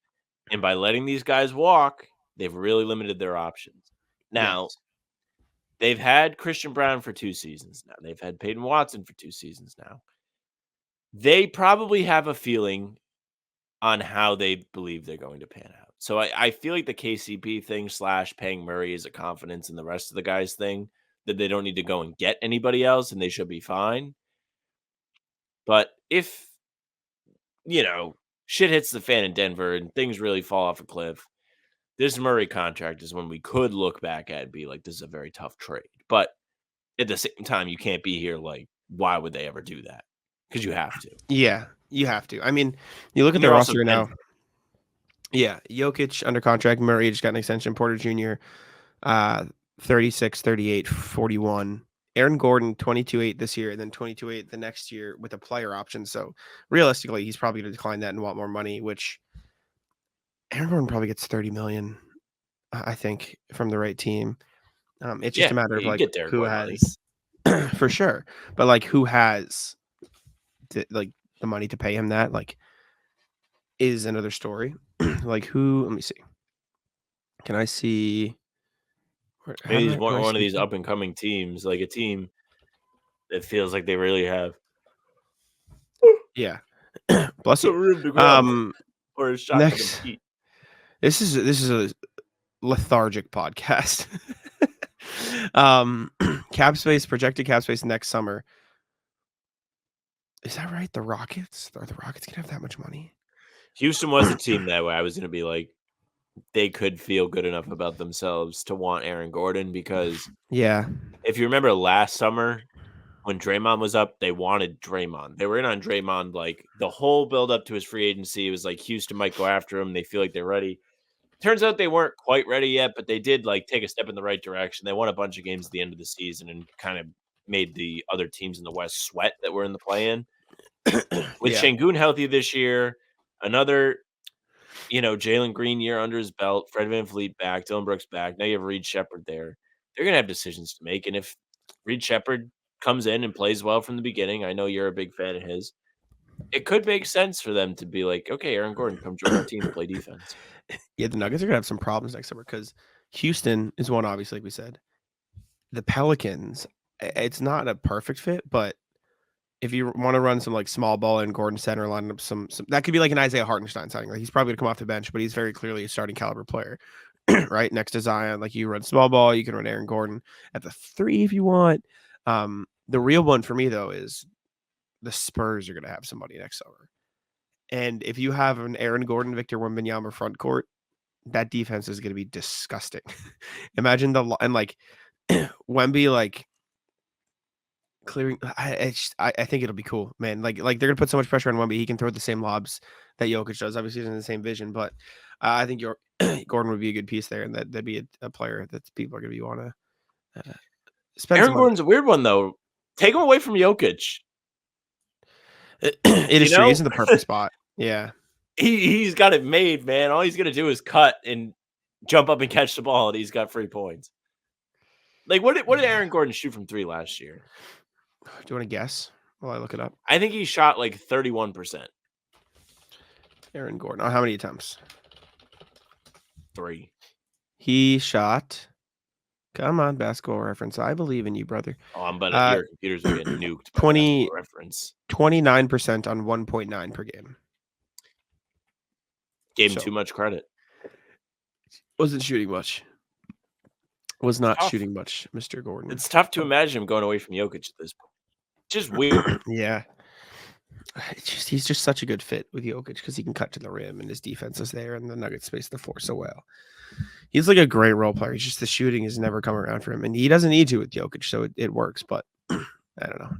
And by letting these guys walk, they've really limited their options. Now, Yes. they've had Christian Brown for 2 seasons now. They've had Peyton Watson for 2 seasons now. They probably have a feeling on how they believe they're going to pan out. So I feel like the KCP thing / paying Murray is a confidence in the rest of the guys thing, that they don't need to go and get anybody else and they should be fine. But if, shit hits the fan in Denver and things really fall off a cliff, this Murray contract is when we could look back at and be like, this is a very tough trade. But at the same time, you can't be here like, why would they ever do that? Because you have to. Yeah, you have to. I mean, you look at And the you're also roster now. Denver. Yeah, Jokic under contract. Murray just got an extension. Porter Jr. 36, 38, 41. Aaron Gordon 22.8 this year, and then 22.8 the next year with a player option. So realistically, he's probably going to decline that and want more money. Which Aaron Gordon probably gets 30 million, I think, from the right team. It's just a matter of you like get Derek who White money. has, for sure, but like who has the money to pay him that, like, is another story. Like who? Let me see. Can I see? Maybe he's Can I one of see- these up and coming teams, like a team that feels like they really have Yeah. Bless some you. room to grow or a shot next- to compete. This is a lethargic podcast. Projected cap space next summer. Is that right? The Rockets? Are the Rockets gonna have that much money? Houston was a team that way. I was going to be like, they could feel good enough about themselves to want Aaron Gordon, because Yeah. if you remember last summer when Draymond was up, they wanted Draymond. They were in on Draymond like the whole build up to his free agency. It was like Houston might go after him. They feel like they're ready. Turns out they weren't quite ready yet, but they did like take a step in the right direction. They won a bunch of games at the end of the season and kind of made the other teams in the West sweat that were in the play-in. With Yeah. Şengün healthy this year, another, Jalen Green year under his belt, Fred VanVleet back, Dylan Brooks back. Now you have Reed Shepherd there. They're going to have decisions to make. And if Reed Shepherd comes in and plays well from the beginning, I know you're a big fan of his, it could make sense for them to be like, okay, Aaron Gordon, come join our team to play defense. Yeah, the Nuggets are gonna have some problems next summer because Houston is one, obviously, like we said. The Pelicans, it's not a perfect fit, but if you want to run some like small ball and Gordon center, line up some that could be like an Isaiah Hartenstein signing. Like he's probably gonna come off the bench, but he's very clearly a starting caliber player, right? Next to Zion, like you run small ball, you can run Aaron Gordon at the 3 if you want. The real one for me though is the Spurs are gonna have somebody next summer, and if you have an Aaron Gordon, Victor Wembanyama front court, that defense is gonna be disgusting. Imagine and like Wemby like clearing. I think it'll be cool, man. Like they're gonna put so much pressure on Wemby. He can throw the same lobs that Jokic does. Obviously, he's in the same vision, but I think Gordon would be a good piece there, and that'd be a player that people are gonna want to spend. Aaron Gordon's a weird one though. Take him away from Jokic. It is true. He's in the perfect spot. Yeah. He's got it made, man. All he's gonna do is cut and jump up and catch the ball, and he's got free points. Like, what did Aaron Gordon shoot from 3 last year? Do you want to guess while I look it up? I think he shot like 31%. Aaron Gordon. Oh, how many attempts? 3. He shot. Come on, Basketball Reference. I believe in you, brother. Oh, I'm betting your computers will get nuked by 20 Basketball Reference. 29% on 1.9 per game. Gave him too much credit. Wasn't shooting much. Was not Tough. shooting much, Mr. Gordon. It's tough to imagine him going away from Jokic at this point. Just weird. Yeah. He's just such a good fit with Jokic because he can cut to the rim and his defense is there and the Nuggets space the floor so well. He's like a great role player. He's just the shooting has never come around for him, and he doesn't need to with Jokic, so it works. But I don't know.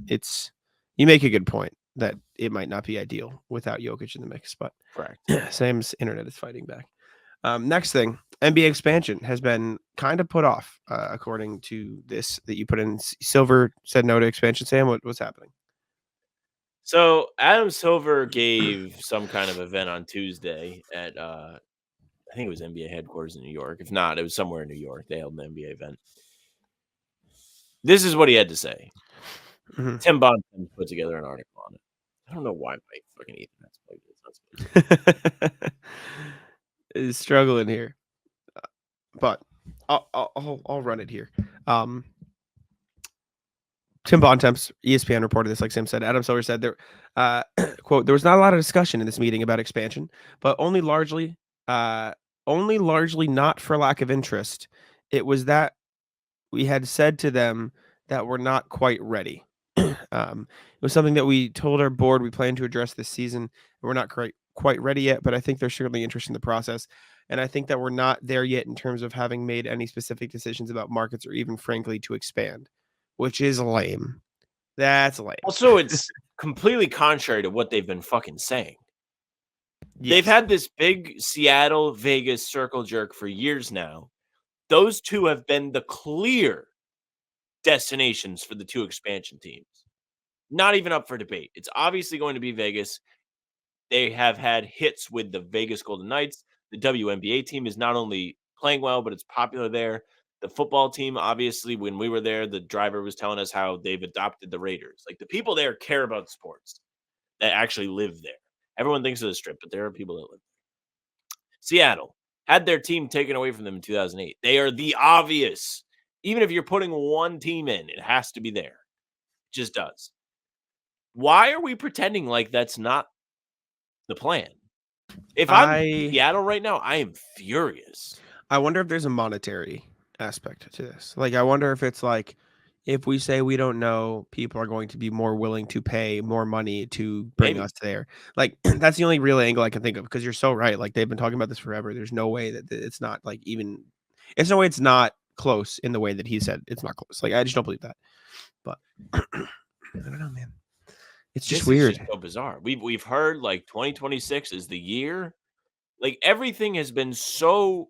You make a good point that it might not be ideal without Jokic in the mix. But Correct. Sam's internet is fighting back. Next thing, NBA expansion has been kind of put off, according to this that you put in. Silver said no to expansion. Sam, what's happening? So Adam Silver gave some kind of event on Tuesday at I think it was NBA headquarters in New York. If not, it was somewhere in New York. They held an NBA event. This is what he had to say. Mm-hmm. Tim Bontemps put together an article on it. I don't know why my fucking Ethernet's plugged in. Is struggling here, but I'll run it here. Tim Bontemps, ESPN reported this, like Sam said. Adam Silver said there, quote, there was not a lot of discussion in this meeting about expansion, but only largely not for lack of interest. It was that we had said to them that we're not quite ready. It was something that we told our board we plan to address this season. We're not quite ready yet, but I think there's certainly interest in the process. And I think that we're not there yet in terms of having made any specific decisions about markets or even, frankly, to expand, which is lame. That's lame. Also, it's completely contrary to what they've been fucking saying. Yes. They've had this big Seattle, Vegas circle jerk for years now. Those two have been the clear destinations for the two expansion teams. Not even up for debate. It's obviously going to be Vegas. They have had hits with the Vegas Golden Knights. The WNBA team is not only playing well, but it's popular there. The football team, obviously, when we were there, the driver was telling us how they've adopted the Raiders. Like, the people there care about sports that actually live there. Everyone thinks of the Strip, but there are people that live there. Seattle had their team taken away from them in 2008. They are the obvious. Even if you're putting one team in, it has to be there. It just does. Why are we pretending like that's not the plan? If I'm Seattle right now, I am furious. I wonder if there's a monetary aspect to this. Like, I wonder if it's like, if we say we don't know, people are going to be more willing to pay more money to bring us there. Like, that's the only real angle I can think of, because you're so right. Like, they've been talking about this forever. There's no way that it's not like even, it's no way it's not close in the way that he said it's not close. Like, I just don't believe that. But I don't know, man. It's just weird. It's just so bizarre. We've heard like 2026 is the year. Like, everything has been so,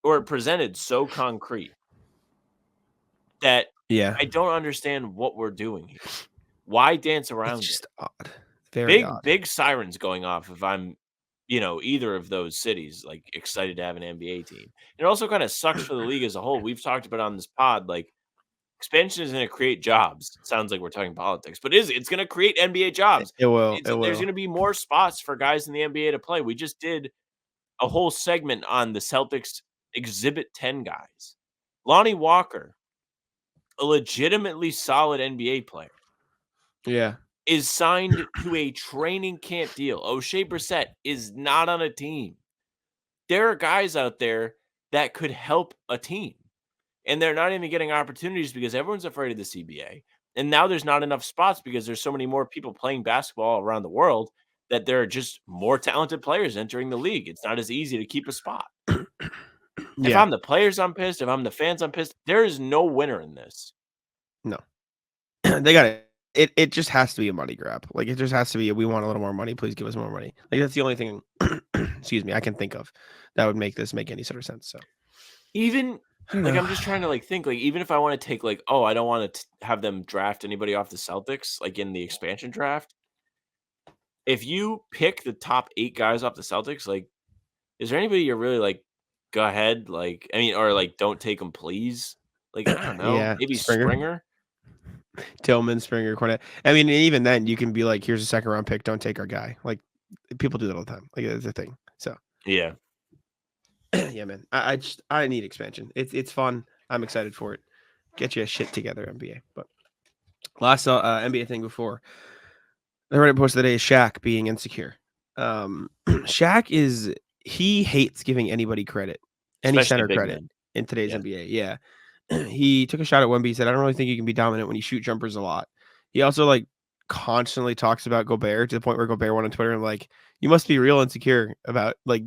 or presented so concrete that I don't understand what we're doing here. Why dance around it's just it? Odd. Very odd. Big sirens going off if I'm, either of those cities, like, excited to have an NBA team. It also kind of sucks for the league as a whole. We've talked about on this pod, like, expansion is going to create jobs. It sounds like we're talking politics, but it's going to create NBA jobs. It will. There's going to be more spots for guys in the NBA to play. We just did a whole segment on the Celtics Exhibit 10 guys. Lonnie Walker, a legitimately solid NBA player, is signed to a training camp deal. O'Shea Brissett is not on a team. There are guys out there that could help a team, and they're not even getting opportunities because everyone's afraid of the CBA. And now there's not enough spots because there's so many more people playing basketball around the world that there are just more talented players entering the league. It's not as easy to keep a spot. If I'm the players, I'm pissed. If I'm the fans, I'm pissed. There is no winner in this. No. They got it. It just has to be a money grab. Like, it just has to be, we want a little more money. Please give us more money. Like, that's the only thing, excuse me, I can think of that would make this make any sort of sense. So even like, I'm just trying to think, like, even if I want to take, like, I don't want to have them draft anybody off the Celtics, like in the expansion draft. if you pick the top 8 guys off the Celtics, like, is there anybody you're really like, go ahead, like, I mean, or like, don't take them, please? Like, I don't know, Yeah, maybe Springer. Springer. Tillman, Springer, Cornette. I mean, even then, you can be like, "Here's a second round pick. Don't take our guy." Like, people do that all the time. Like, it's a thing. So, Yeah. yeah, man. I need expansion. It's fun. I'm excited for it. Get you a shit together, NBA. But last NBA thing before the Reddit post of the day is Shaq being insecure. Shaq he hates giving anybody credit, any Especially center big credit men. in today's Yeah. NBA. Yeah. He took a shot at Wemby. He said, "I don't really think you can be dominant when you shoot jumpers a lot." He also like constantly talks about Gobert to the point where Gobert went on Twitter and like, "You must be real insecure about like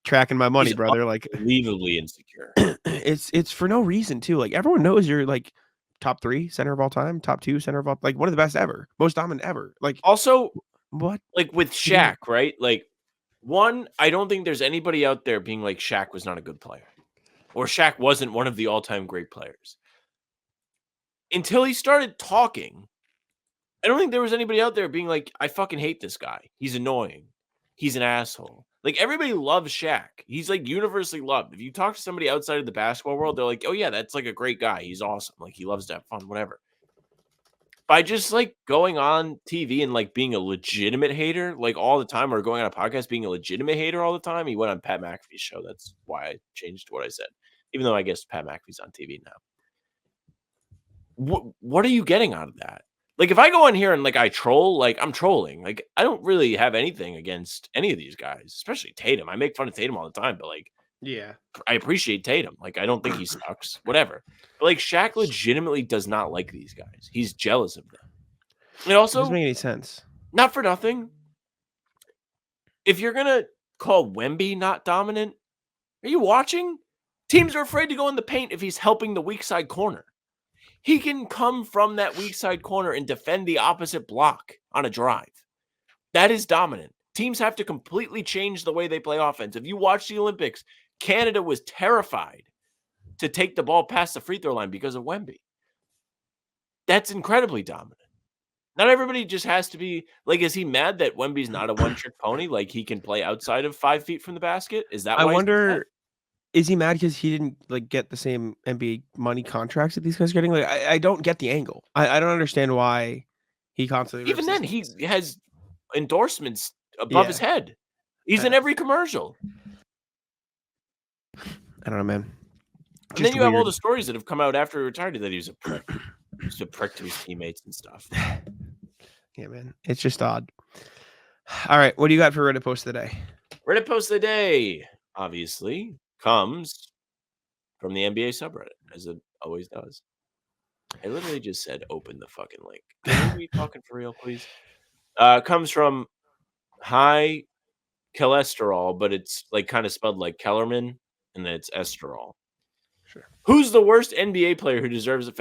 tracking my money, He's brother." Like, unbelievably insecure. it's for no reason too. Like everyone knows you're like top 3 center of all time, top 2 center of all, like one of the best ever, most dominant ever. Like Also, what? like with Shaq, right? Like, one, I don't think there's anybody out there being like Shaq was not a good player, or Shaq wasn't one of the all-time great players. Until he started talking, I don't think there was anybody out there being like, I fucking hate this guy. He's annoying. He's an asshole. Like, everybody loves Shaq. He's like universally loved. If you talk to somebody outside of the basketball world, they're like, oh yeah, that's like a great guy. He's awesome. Like, he loves to have fun, whatever. By just like going on TV and like being a legitimate hater, like all the time, or going on a podcast being a legitimate hater all the time. He went on Pat McAfee's show. That's why I changed what I said, even though I guess Pat McAfee's on TV now. What are you getting out of that? Like, if I go on here and like I troll, like I'm trolling. Like, I don't really have anything against any of these guys, especially Tatum. I make fun of Tatum all the time, but like, Yeah. I appreciate Tatum. Like, I don't think he sucks, whatever. But like, Shaq legitimately does not like these guys. He's jealous of them. And It doesn't also, make any sense. not for nothing, if you're gonna call Wemby not dominant, are you watching? Teams are afraid to go in the paint if he's helping the weak side corner. He can come from that weak side corner and defend the opposite block on a drive. That is dominant. Teams have to completely change the way they play offense. If you watch the Olympics, Canada was terrified to take the ball past the free throw line because of Wemby. That's incredibly dominant. Not everybody just has to be like, is he mad that Wemby's not a one-trick pony? Like, he can play outside of 5 feet from the basket? Is that I why he's upset? wonder, is he mad because he didn't like get the same NBA money contracts that these guys are getting? Like, I don't get the angle. I don't understand why he constantly Even rips then, his- he has endorsements above his head. He's in every commercial. I don't know, man. And then you have all the stories that have come out after he retired that he was a prick. He was a prick to his teammates and stuff. Yeah, man. It's just odd. All right. What do you got for Reddit post of the day? Reddit post of the day, obviously, comes from the NBA subreddit, as it always does. I literally just said, open the fucking link. Can we be talking for real, please? Comes from high cholesterol, but it's like kind of spelled like Kellerman, and then it's esterol. Sure. Who's the worst NBA player who deserves a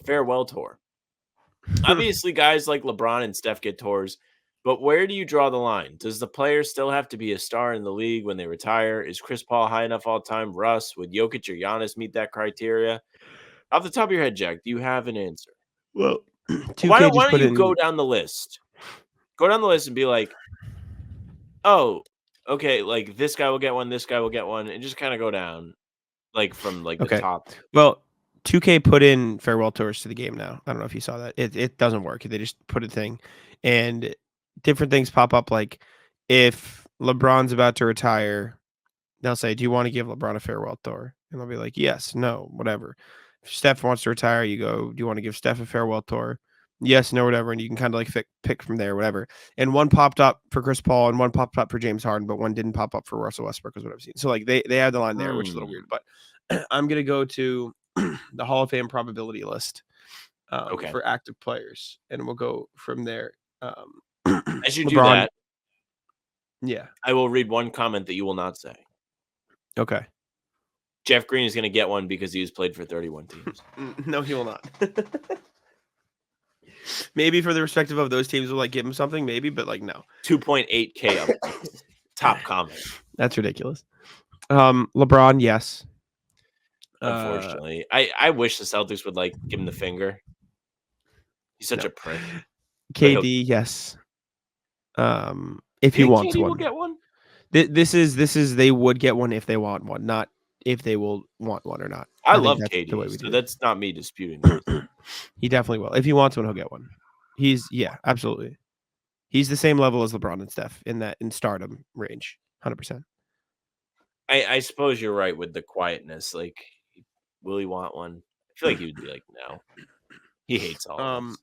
farewell tour? Obviously, guys like LeBron and Steph get tours, but where do you draw the line? Does the player still have to be a star in the league when they retire? Is Chris Paul high enough all time? Russ, would Jokic or Giannis meet that criteria? Off the top of your head, Jack, do you have an answer? Well, Why don't you go down the list? Go down the list and be like, oh, okay, like this guy will get one, this guy will get one, and just kind of go down, like from like the top. Well, 2K put in farewell tours to the game now. I don't know if you saw that. It doesn't work. They just put a thing, and different things pop up. Like if LeBron's about to retire, they'll say, "Do you want to give LeBron a farewell tour?" And they'll be like, "Yes, no, whatever." If Steph wants to retire, you go, "Do you want to give Steph a farewell tour?" Yes, no, whatever, and you can kind of like pick from there, whatever. And one popped up for Chris Paul, and one popped up for James Harden, but one didn't pop up for Russell Westbrook, is what I've seen. So like they had the line there, which is a little weird. But I'm gonna go to the Hall of Fame probability list for active players, and we'll go from there. As you LeBron, do that, yeah, I will read one comment that you will not say. Okay. Jeff Green is going to get one because he was played for 31 teams. No, he will not. Maybe for the respective of those teams, will like give him something, maybe, but like no. 2.8K up. Top comment. That's ridiculous. LeBron, yes. Unfortunately, I wish the Celtics would like give him the finger. He's such a prick. KD, yes. If he You think wants KD one. will get one? This is they would get one if they want one, not if they will want one or not. I think love that's the way KD, we so do it. that's not me disputing this. He definitely will. If he wants one, he'll get one. Absolutely. He's the same level as LeBron and Steph in stardom range, 100%. I suppose you're right with the quietness. Like, will he want one? I feel like he would be like, no. He hates all of us.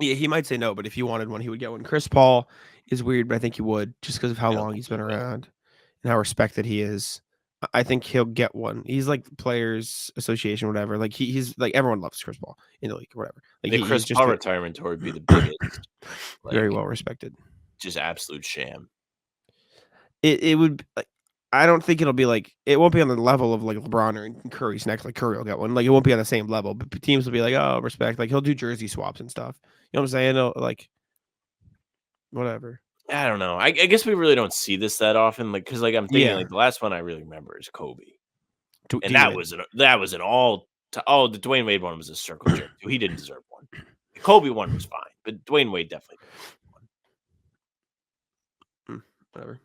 Yeah, he might say no, but if he wanted one, he would get one. Chris Paul is weird, but I think he would just because of how I don't long think he's he been will. around and how respected he is. I think he'll get one. He's like the Players Association, whatever. Like he's like everyone loves Chris Paul in the league, whatever. Like The he's Chris just Paul retirement tour would be the biggest, very like, well respected. just absolute sham. It would. Like, I don't think it'll be like it won't be on the level of like LeBron or Curry's next. Like Curry will get one. Like it won't be on the same level. But teams will be like, oh, respect. Like he'll do jersey swaps and stuff. You know what I'm saying? Like whatever. I don't know. I guess we really don't see this that often. Like, because like I'm thinking, Yeah. like the last one I really remember is Kobe, and D-Wade. that was an all. Oh, the Dwayne Wade one was a circle jerk. He didn't deserve one. The Kobe one was fine, but Dwayne Wade definitely didn't. Whatever.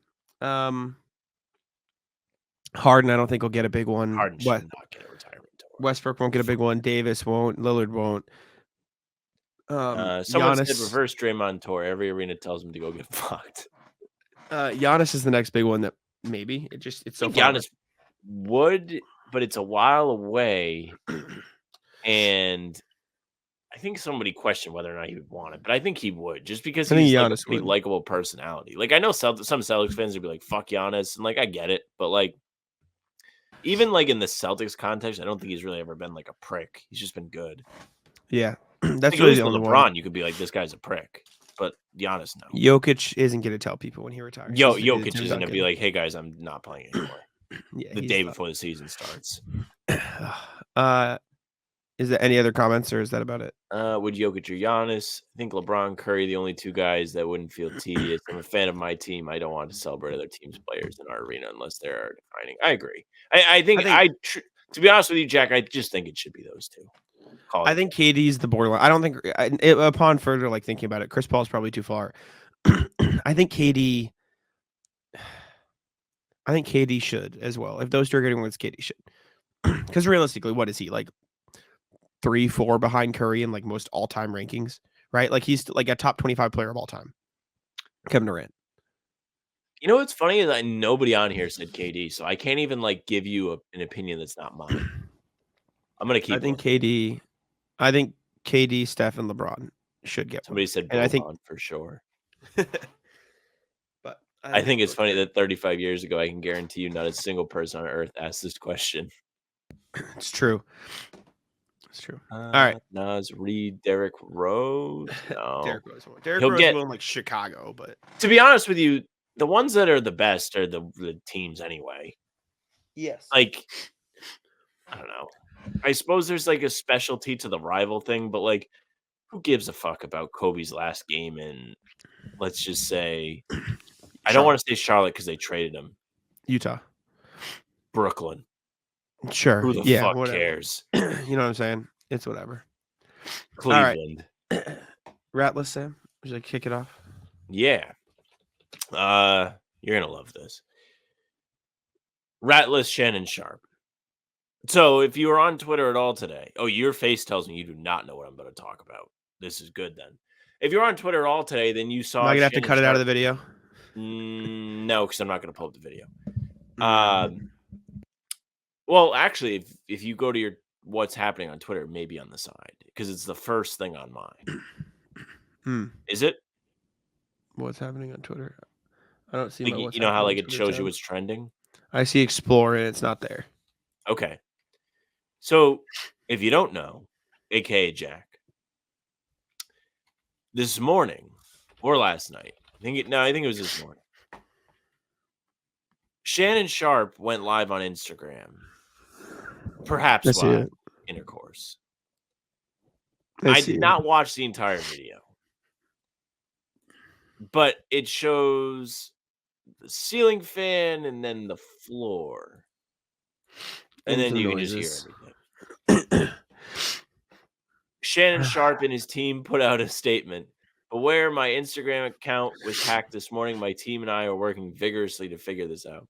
Harden, I don't think will get a big one. Harden should not get a retirement tour. Westbrook won't get a big one. Davis won't. Lillard won't. Someone Giannis, said reverse Draymond tour. Every arena tells him to go get fucked. Giannis is the next big one that maybe it's so I think far. Giannis would, but it's a while away, and I think somebody questioned whether or not he would want it, but I think he would, just because I think he's like a Giannis pretty would. likable personality. Like I know some Celtics fans would be like, "Fuck Giannis," and like I get it, but like even like in the Celtics context, I don't think he's really ever been like a prick. He's just been good. Yeah, that's Like, really at the least with only LeBron, one. you could be like, "This guy's a prick," but Giannis, no. Jokic isn't going to tell people when he retires. He's gonna do the Jokic Tim is going to be Duncan. like, "Hey guys, I'm not playing anymore." Yeah, The he's day not. before the season starts. Is there any other comments, or is that about it? Would Jokic or Giannis? I think LeBron, Curry, the only two guys that wouldn't feel tedious. I'm a fan of my team. I don't want to celebrate other teams' players in our arena unless they're defining. I agree. I think to be honest with you, Jack, I just think it should be those two. I think KD's the borderline. I don't think upon further like thinking about it, Chris Paul's probably too far. I think KD should as well. If those two are getting ones, KD should. Because realistically, what is he like? 3-4 behind Curry in like most all-time rankings, right? Like he's like a top 25 player of all time. Kevin Durant. You know what's funny is that nobody on here said KD, so I can't even like give you an opinion that's not mine. I'm gonna keep. I think KD, Steph, and LeBron should get Somebody one. said And I think Boban for sure. But I think it's funny that 35 years ago, I can guarantee you not a single person on earth asked this question. It's true. It's true. All right. Nas, Reed, Derrick Rose. No. Derrick Rose won't. Derrick Rose will in like Chicago, but to be honest with you, the ones that are the best are the teams anyway. Yes. Like, I don't know. I suppose there's like a specialty to the rival thing, but like, who gives a fuck about Kobe's last game in, let's just say, I don't want to say Charlotte because they traded him. Utah. Brooklyn. Sure. Who the fuck whatever. cares? You know what I'm saying? It's whatever. Cleveland. Ratless, Sam. Would you like to kick it off? Yeah. You're gonna love this. Ratless Shannon Sharp. So if you were on Twitter at all today, your face tells me you do not know what I'm going to talk about. This is good then. If you're on Twitter at all today, then you saw. Am I gonna have to cut it out of the video? No, because I'm not going to pull up the video. Well, actually, if you go to your what's happening on Twitter, maybe on the side because it's the first thing on mine. Is it? What's happening on Twitter? I don't see. Like, you know how like it shows you what's trending. I see Explore and it's not there. Okay. So if you don't know, aka Jack, this morning or last night, I think it was this morning. Shannon Sharp went live on Instagram, perhaps while intercourse. I did not watch the entire video, but it shows the ceiling fan and then the floor. And then you can just hear everything. Shannon Sharp and his team put out a statement Beware, my Instagram account was hacked this morning. My team and I are working vigorously to figure this out.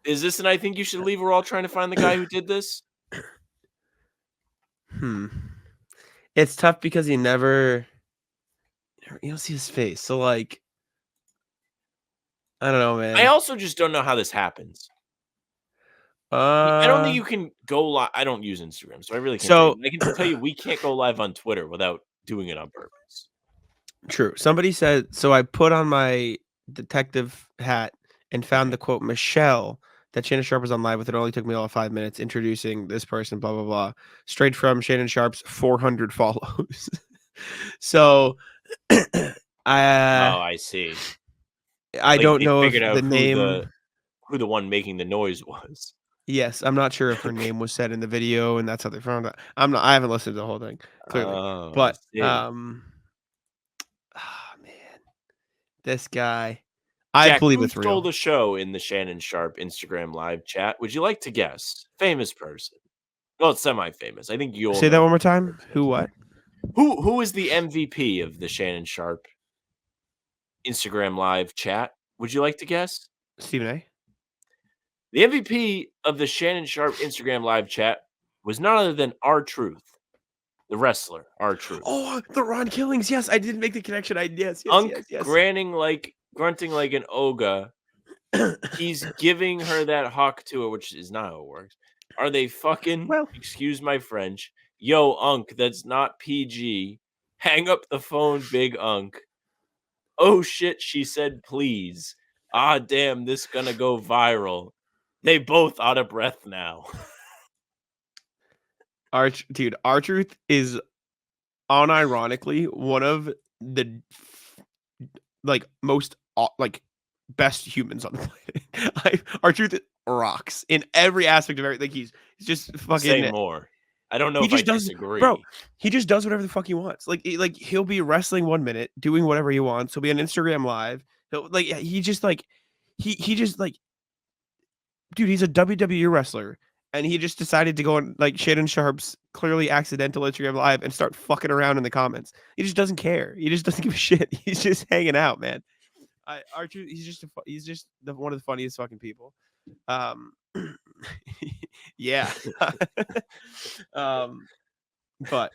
Is this, and I think you should leave? We're all trying to find the guy who did this. It's tough because you don't see his face. So like, I don't know, man. I also just don't know how this happens. I don't think you can go live. I don't use Instagram, so I really can't. So I can tell you, we can't go live on Twitter without doing it on purpose. True. Somebody said so. I put on my detective hat and found the quote Michelle that Shannon Sharp was on live with. It only took me all 5 minutes introducing this person. Blah blah blah. Straight from Shannon Sharp's 400 follows. So, I see. I Like, don't they know if figured out the name. who the one making the noise was. Yes, I'm not sure if her name was said in the video, and that's how they found out. I haven't listened to the whole thing clearly, Oh, but I see. man, this guy, Jack, I believe who it's stole real. the show in the Shannon Sharp Instagram live chat? Would you like to guess? Famous person. Well, it's semi-famous. I think you'll Say know that one more the time. person. Who? What? Who is the MVP of the Shannon Sharp Instagram live chat? Would you like to guess? Stephen A. The MVP of the Shannon Sharp Instagram live chat was none other than R-Truth, the wrestler, R-Truth. Oh, the Ron Killings. Yes, I did make the connection. Yes. Grunting like an ogre. He's giving her that hawk to her, which is not how it works. Are they fucking? Well, excuse my French. Yo, Unk, that's not PG. Hang up the phone, big Unk. Oh shit, she said please. Ah damn, this gonna go viral. They both out of breath now. R-Truth is unironically one of the most best humans on the planet. R-Truth rocks in every aspect of everything. He's just fucking. Say more. I don't know He if I just does, disagree. bro. He just does whatever the fuck he wants. Like he'll be wrestling 1 minute, doing whatever he wants. He'll be on Instagram live. He just dude, he's a WWE wrestler, and he just decided to go on like Shannon Sharp's clearly accidental Instagram live and start fucking around in the comments. He just doesn't care. He just doesn't give a shit. He's just hanging out, man. R-Truth, he's just one of the funniest fucking people. Yeah. But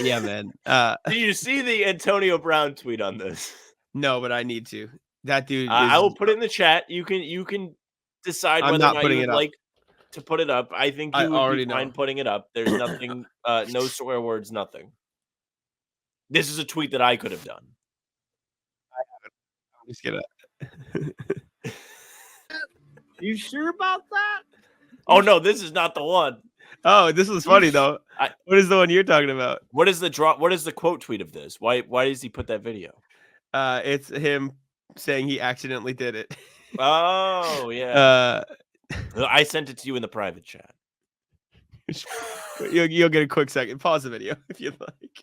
yeah, man. Did you see the Antonio Brown tweet on this? No, but I need to. That dude. I will put it in the chat. You can decide I'm whether or not not putting you it would up. like to put it up. I think I you would already be fine know. putting it up. There's nothing, no swear words, nothing. This is a tweet that I could have done. I'm just gonna. You sure about that? Oh no, this is not the one. Oh, this was funny though. What is the one you're talking about? What is the quote tweet of this? Why does he put that video? It's him saying he accidentally did it. Oh yeah. I sent it to you in the private chat. You'll get a quick second. Pause the video if you'd like.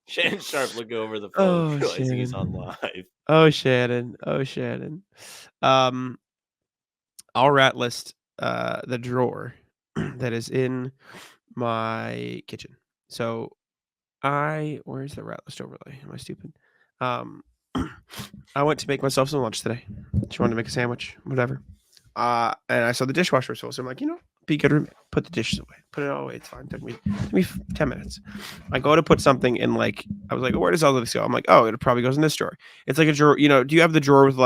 Shannon Sharp looking over the phone, realizing he's on live. Oh Shannon. I'll rat list the drawer that is in my kitchen. So where's the rat list overlay? Am I stupid? I went to make myself some lunch today. She wanted to make a sandwich, whatever. And I saw the dishwasher was full, so I'm like, be good roommate. Put the dishes away. Put it all away. It's fine. Took me 10 minutes. I go to put something in, I was like, where does all this go? I'm like, oh, it probably goes in this drawer. It's like a drawer. Do you have the drawer with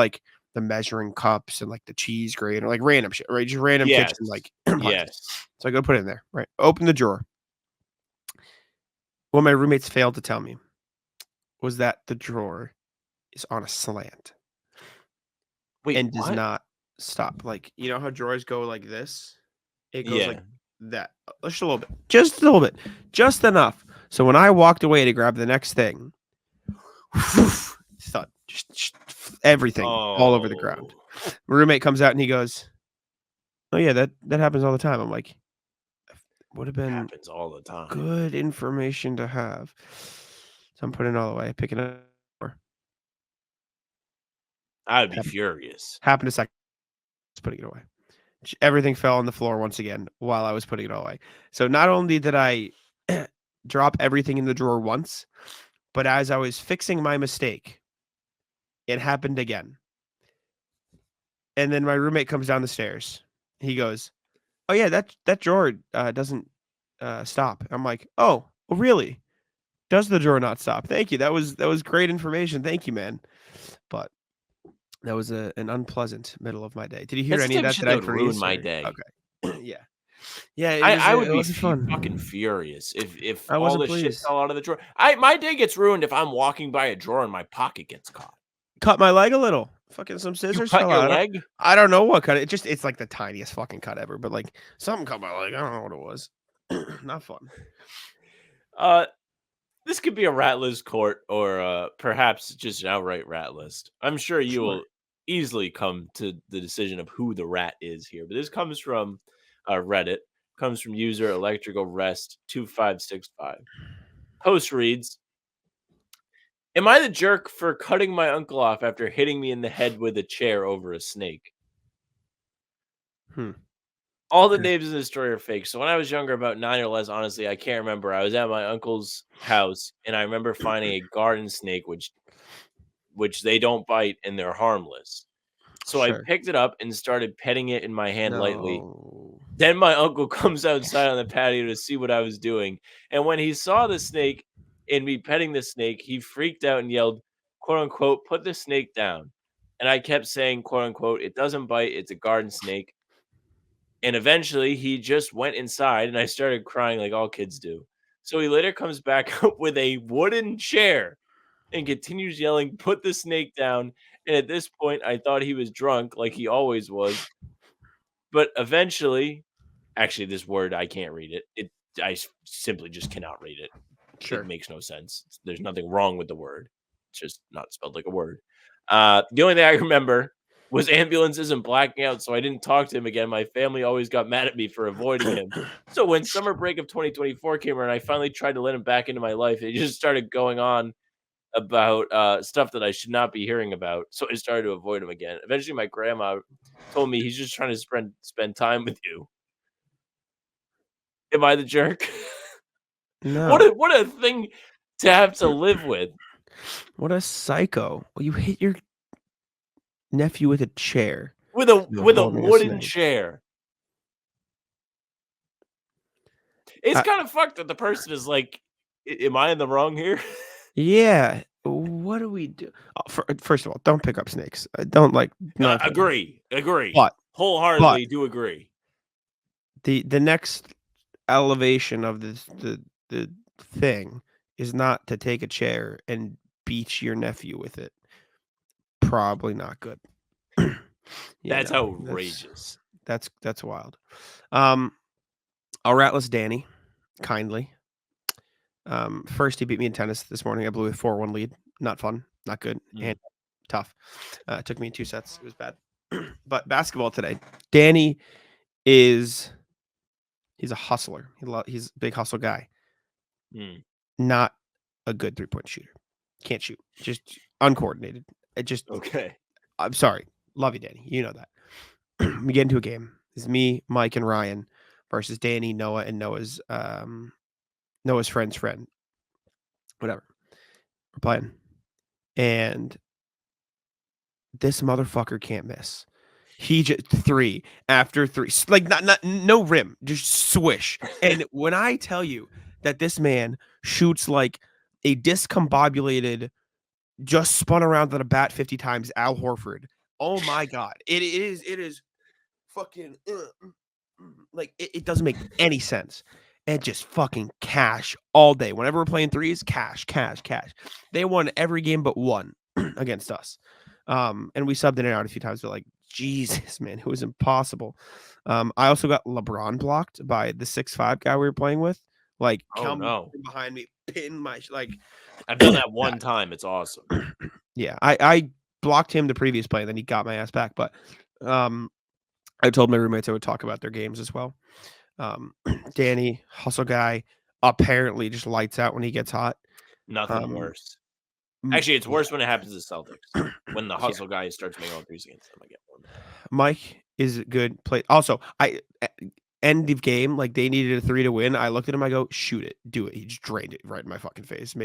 the measuring cups and the cheese grater, random shit, right? Just random kitchen, yes. So I go put it in there, right? Open the drawer. What my roommates failed to tell me was that the drawer is on a slant. Wait, and does not stop. How drawers go like this? It goes like that. Just a little bit. Just a little bit. Just enough. So when I walked away to grab the next thing, thud, just everything all over the ground. My roommate comes out and he goes, oh yeah, that happens all the time. I'm like, would have been happens all the time. Good information to have. So I'm putting it all away, picking it up. I would be furious. Happened a second. Just putting it away. Everything fell on the floor once again while I was putting it all away. So not only did I drop everything in the drawer once, but as I was fixing my mistake, it happened again. And then my roommate comes down the stairs. He goes, "Oh yeah, that drawer doesn't stop." I'm like, "Oh, well, really? Does the drawer not stop? Thank you. That was great information. Thank you, man." But that was an unpleasant middle of my day. Did you hear That's the any of type of that shit that that I would ruin freeze? my Or- day. Okay. Yeah. Yeah, I would it be wasn't fun. fucking furious if I all wasn't the shit pleased. fell out of the drawer. My day gets ruined if I'm walking by a drawer and my pocket gets caught. Cut my leg a little. Fucking some You scissors cut fell your out. leg? I don't know what cut it. It's like the tiniest fucking cut ever, but like something cut my leg. I don't know what it was. Not fun. This could be a rat list court or perhaps just an outright rat list. I'm sure you Sure. will easily come to the decision of who the rat is here. But this comes from Reddit. Comes from user Electrical Rest 2565. Post reads, "Am I the jerk for cutting my uncle off after hitting me in the head with a chair over a snake?" All the Okay. names in this story are fake. So when I was younger, about 9 or less, honestly, I can't remember. I was at my uncle's house and I remember finding a garden snake, which they don't bite and they're harmless. So I Sure. picked it up and started petting it in my hand lightly. No. Then my uncle comes outside on the patio to see what I was doing. And when he saw the snake and me petting the snake, he freaked out and yelled, quote unquote, "Put the snake down." And I kept saying, quote unquote, "It doesn't bite. It's a garden snake." And eventually he just went inside and I started crying like all kids do. So he later comes back up with a wooden chair and continues yelling, "Put the snake down." And at this point, I thought he was drunk like he always was. But eventually, actually, this word, I can't read it. Simply just cannot read it. Sure. It makes no sense. There's nothing wrong with the word. It's just not spelled like a word. The only thing I remember was ambulances and blacking out, so I didn't talk to him again. My family always got mad at me for avoiding him. So when summer break of 2024 came around, I finally tried to let him back into my life. It just started going on about stuff that I should not be hearing about. So I started to avoid him again. Eventually, my grandma told me he's just trying to spend time with you. Am I the jerk? No. What a thing to have to live with. What a psycho. Well, you hit your nephew with a chair. With a holding a wooden snake. chair. It's kind of fucked that the person is like, am I in the wrong here? Yeah. What do we do? First of all, don't pick up snakes. Don't like. Not Agree. But Wholeheartedly do agree. the next elevation of the thing is not to take a chair and beat your nephew with it. Probably not good. That's outrageous. That's wild. I'll ratless Danny kindly. First he beat me in tennis this morning. I blew a 4-1 lead. Not fun, not good, and tough. It took me 2 sets. It was bad. But basketball today, Danny he's a hustler. He's a big hustle guy. Not a good 3-point shooter. Can't shoot. Just uncoordinated. It just okay. I'm sorry. Love you, Danny. You know that. We get into a game. It's me, Mike, and Ryan versus Danny, Noah, and Noah's friend's friend. Whatever. We're playing. And this motherfucker can't miss. He just 3 after 3. Like no rim. Just swish. And when I tell you that this man shoots like a discombobulated, just spun around on a bat 50 times, Al Horford. Oh my God. It is fucking like it doesn't make any sense. And just fucking cash all day. Whenever we're playing threes, cash. They won every game but one against us. And we subbed in and out a few times, but like, Jesus, man, it was impossible. I also got LeBron blocked by the 6'5" guy we were playing with. Like, behind me, pin my like. I've done that one time. It's awesome. Yeah, I blocked him the previous play, and then he got my ass back. But I told my roommates I would talk about their games as well. Danny, hustle guy, apparently just lights out when he gets hot. Nothing worse. Actually, it's worse when it happens to Celtics. When the hustle guy starts making all threes against them, I get one. Mike is good play. Also, end of game, like they needed a 3 to win. I looked at him, I go, shoot it, do it. He just drained it right in my fucking face.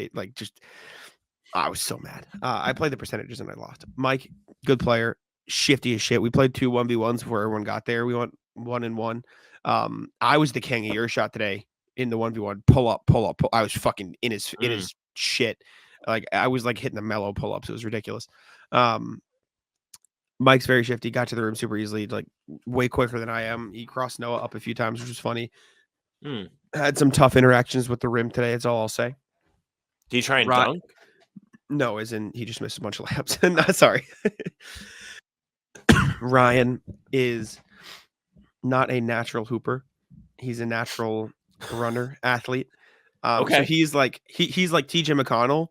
I was so mad. I played the percentages and I lost. Mike, good player, shifty as shit. We played 2 1v1s before everyone got there. We went 1-1. I was the king of your shot today in the 1v1. Pull up. I was fucking in his shit. Like I was like hitting the mellow pull-ups. It was ridiculous. Mike's very shifty, got to the rim super easily, like way quicker than I am. He crossed Noah up a few times, which was funny. Had some tough interactions with the rim today. That's all I'll say. Do you try and dunk? No, as in he just missed a bunch of layups. No, sorry. Ryan is not a natural hooper. He's a natural runner, athlete. So he's like TJ McConnell.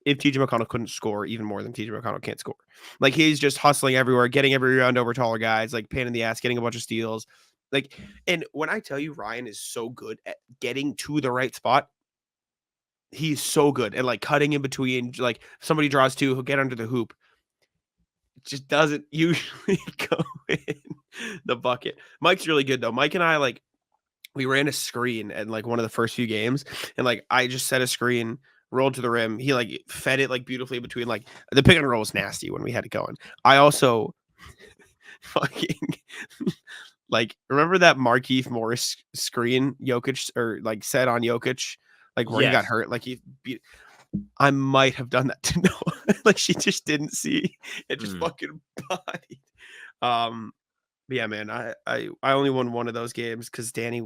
If TJ McConnell couldn't score even more than TJ McConnell can't score. Like he's just hustling everywhere, getting every round over taller guys, like pain in the ass, getting a bunch of steals. Like, and when I tell you Ryan is so good at getting to the right spot, he's so good at like cutting in between. Like somebody draws 2, he'll get under the hoop. It just doesn't usually go in the bucket. Mike's really good though. Mike and I, like, we ran a screen at like one of the first few games, and like I just set a screen, rolled to the rim. He like fed it like beautifully between, like the pick and roll was nasty when we had it going. I also fucking like remember that Markieff Morris screen Jokic or like set on Jokic, like where he got hurt, like he beat. I might have done that to Noah. Like she just didn't see it, just fucking bodied. But yeah, man, I only won one of those games because Danny,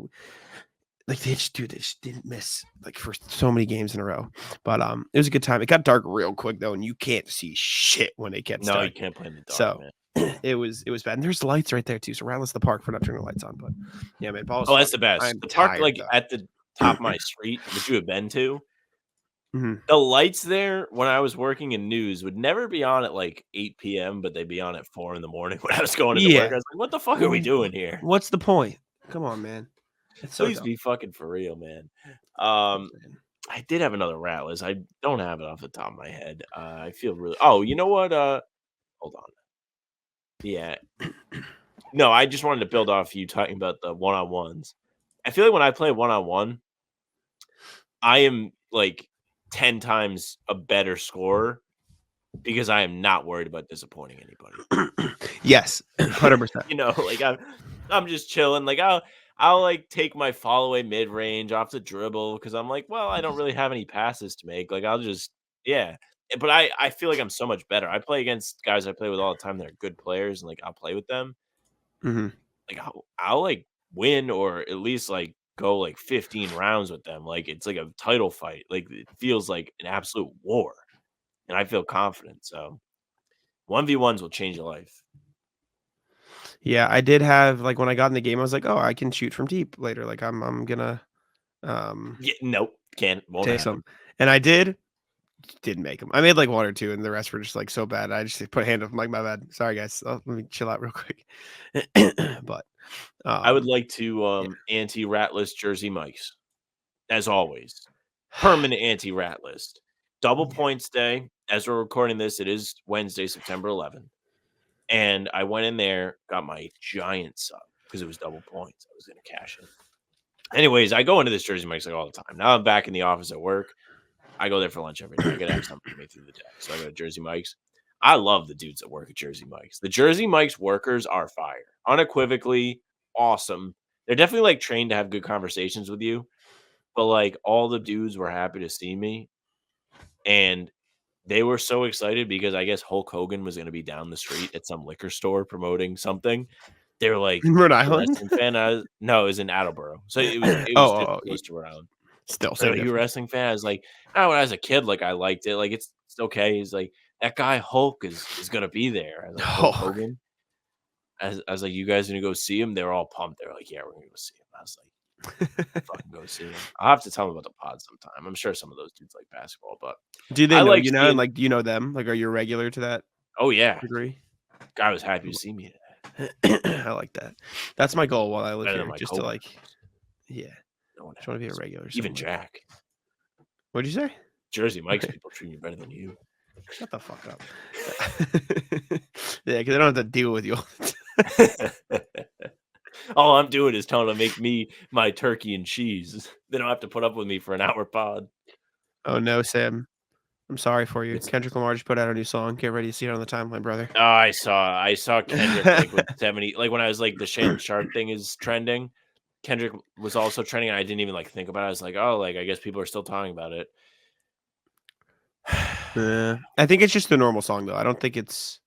like they just didn't miss like for so many games in a row. But it was a good time. It got dark real quick though, and you can't see shit when it gets dark. No, you can't play in the dark. So man. it was bad. And there's lights right there too. So roundless the park for not turning the lights on. But yeah, man, oh, that's the best. The park, like at the top of my street, that you have been to. The lights there when I was working in news would never be on at like 8 p.m., but they'd be on at 4 in the morning when I was going to work. I was like, what the fuck are we doing here? What's the point? Come on, man. Please be fucking for real, man. I did have another rat list. I don't have it off the top of my head. I feel really. Oh, you know what? Hold on. Yeah. No, I just wanted to build off you talking about the one-on-ones. I feel like when I play one-on-one, I am like 10 times a better scorer because I am not worried about disappointing anybody. Yes, 100%. You know, like I'm just chilling. Like I'll like take my fall away mid range off the dribble because I'm like, well, I don't really have any passes to make. Like I'll just But I feel like I'm so much better. I play against guys I play with all the time that are good players, and like I'll play with them. Like I'll like win or at least like go like 15 rounds with them. Like it's like a title fight. Like it feels like an absolute war, and I feel confident. So 1v1s will change your life. Yeah, I did have like when I got in the game, I was like, oh, I can shoot from deep later. Like I'm gonna nope, won't take some. And I didn't make them. I made like 1 or 2, and the rest were just like so bad. I just put a hand up. I'm like, my bad. Sorry guys. Let me chill out real quick. But I would like to anti-rat list Jersey Mike's, as always. Permanent anti-rat list. Double points day. As we're recording this, it is Wednesday, September 11th. And I went in there, got my giant sub because it was double points. I was going to cash it. Anyways, I go into this Jersey Mike's like all the time. Now I'm back in the office at work. I go there for lunch every day. I got to have something to make through the day. So I go to Jersey Mike's. I love the dudes that work at Jersey Mike's. The Jersey Mike's workers are fire. Unequivocally awesome. They're definitely like trained to have good conversations with you. But like all the dudes were happy to see me. And they were so excited because I guess Hulk Hogan was going to be down the street at some liquor store promoting something. They were like, in Rhode Island? Fan? No, it was in Attleboro. So it was close to around. Still, so you a wrestling fan? I was like, when I was a kid, like I liked it. Like it's okay. He's like, that guy Hulk is gonna be there. I was like, Hulk Hogan. I was like, you guys gonna go see him? They were all pumped. They were like, yeah, we're gonna go see him. I was like, fucking go see him. I'll have to tell them about the pod sometime. I'm sure some of those dudes like basketball, but do they know you now? And like, do you know them? Like, are you a regular to that? Oh yeah, degree. Guy was happy to see me today. I like that. That's my goal while I live here, just to like, I just want to be a regular. Even Jack. What'd you say? Jersey Mike's people treat me better than you. Shut the fuck up. Yeah, because I don't have to deal with you. All I'm doing is telling them to make me my turkey and cheese. They don't have to put up with me for an hour pod. Oh no, Sam. I'm sorry for you. It's- Kendrick Lamar just put out a new song. Get ready to see it on the timeline, brother. Oh, I saw Kendrick like with 70. Like when I was like the Shannon Sharp thing is trending. Kendrick was also trending, and I didn't even like think about it. I was like, oh, like I guess people are still talking about it. I think it's just the normal song though. I don't think it's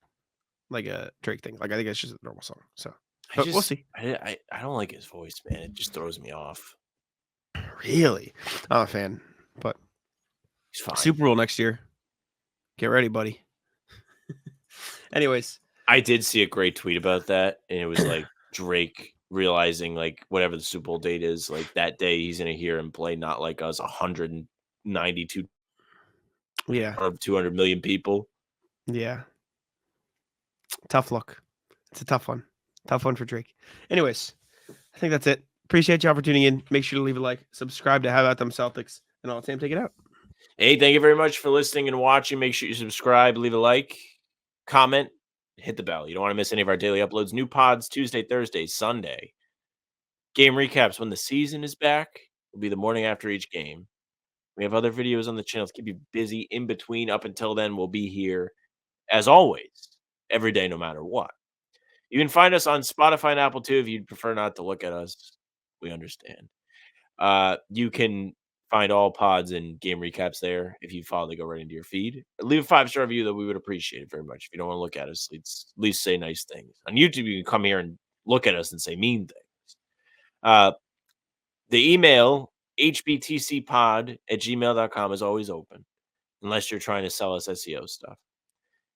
like a Drake thing. Like I think it's just a normal song. So but we'll see. I don't like his voice, man. It just throws me off. Really, I'm a fan. But He's fine. Super Bowl next year. Get ready, buddy. Anyways, I did see a great tweet about that, and it was like Drake realizing like whatever the Super Bowl date is, like that day he's gonna hear him play Not Like Us 192 yeah, or 200 million people. yeah. Tough look. It's a tough one. Tough one for Drake. Anyways, I think that's it. Appreciate y'all for tuning in. Make sure to leave a like, subscribe to How About Them Celtics, and I'll let Sam take it out. Hey, thank you very much for listening and watching. Make sure you subscribe, leave a like, comment, hit the bell. You don't want to miss any of our daily uploads. New pods Tuesday, Thursday, Sunday. Game recaps when the season is back will be the morning after each game. We have other videos on the channel to keep you busy in between. Up until then, we'll be here as always, every day, no matter what. You can find us on Spotify and Apple too if you'd prefer not to look at us. We understand. You can find all pods and game recaps there. If you follow, they go right into your feed. Leave a 5-star review, that we would appreciate it very much. If you don't want to look at us, at least say nice things. On YouTube, you can come here and look at us and say mean things. The email, hbtcpod@gmail.com, is always open, unless you're trying to sell us SEO stuff.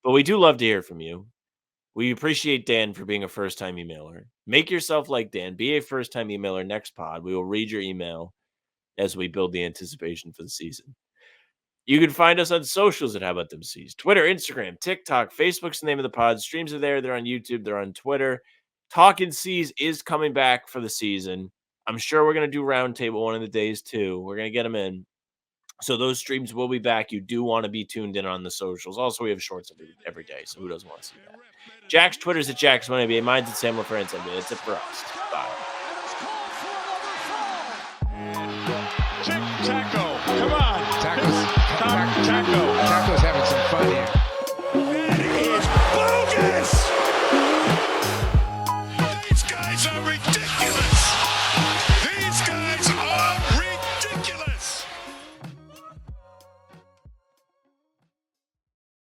But we do love to hear from you. We appreciate Dan for being a first-time emailer. Make yourself like Dan. Be a first-time emailer next pod. We will read your email as we build the anticipation for the season. You can find us on socials at How About Them C's. Twitter, Instagram, TikTok, Facebook's the name of the pod. Streams are there. They're on YouTube. They're on Twitter. Talking C's is coming back for the season. I'm sure we're going to do Roundtable one of the days too. We're going to get them in. So those streams will be back. You do want to be tuned in on the socials. Also, we have shorts every day, so who doesn't want to see that? Jack's Twitter's at Jack's1NBA. Mine's at Sam LaFrance NBA. That's it for us. Bye. Tic-tac-toe.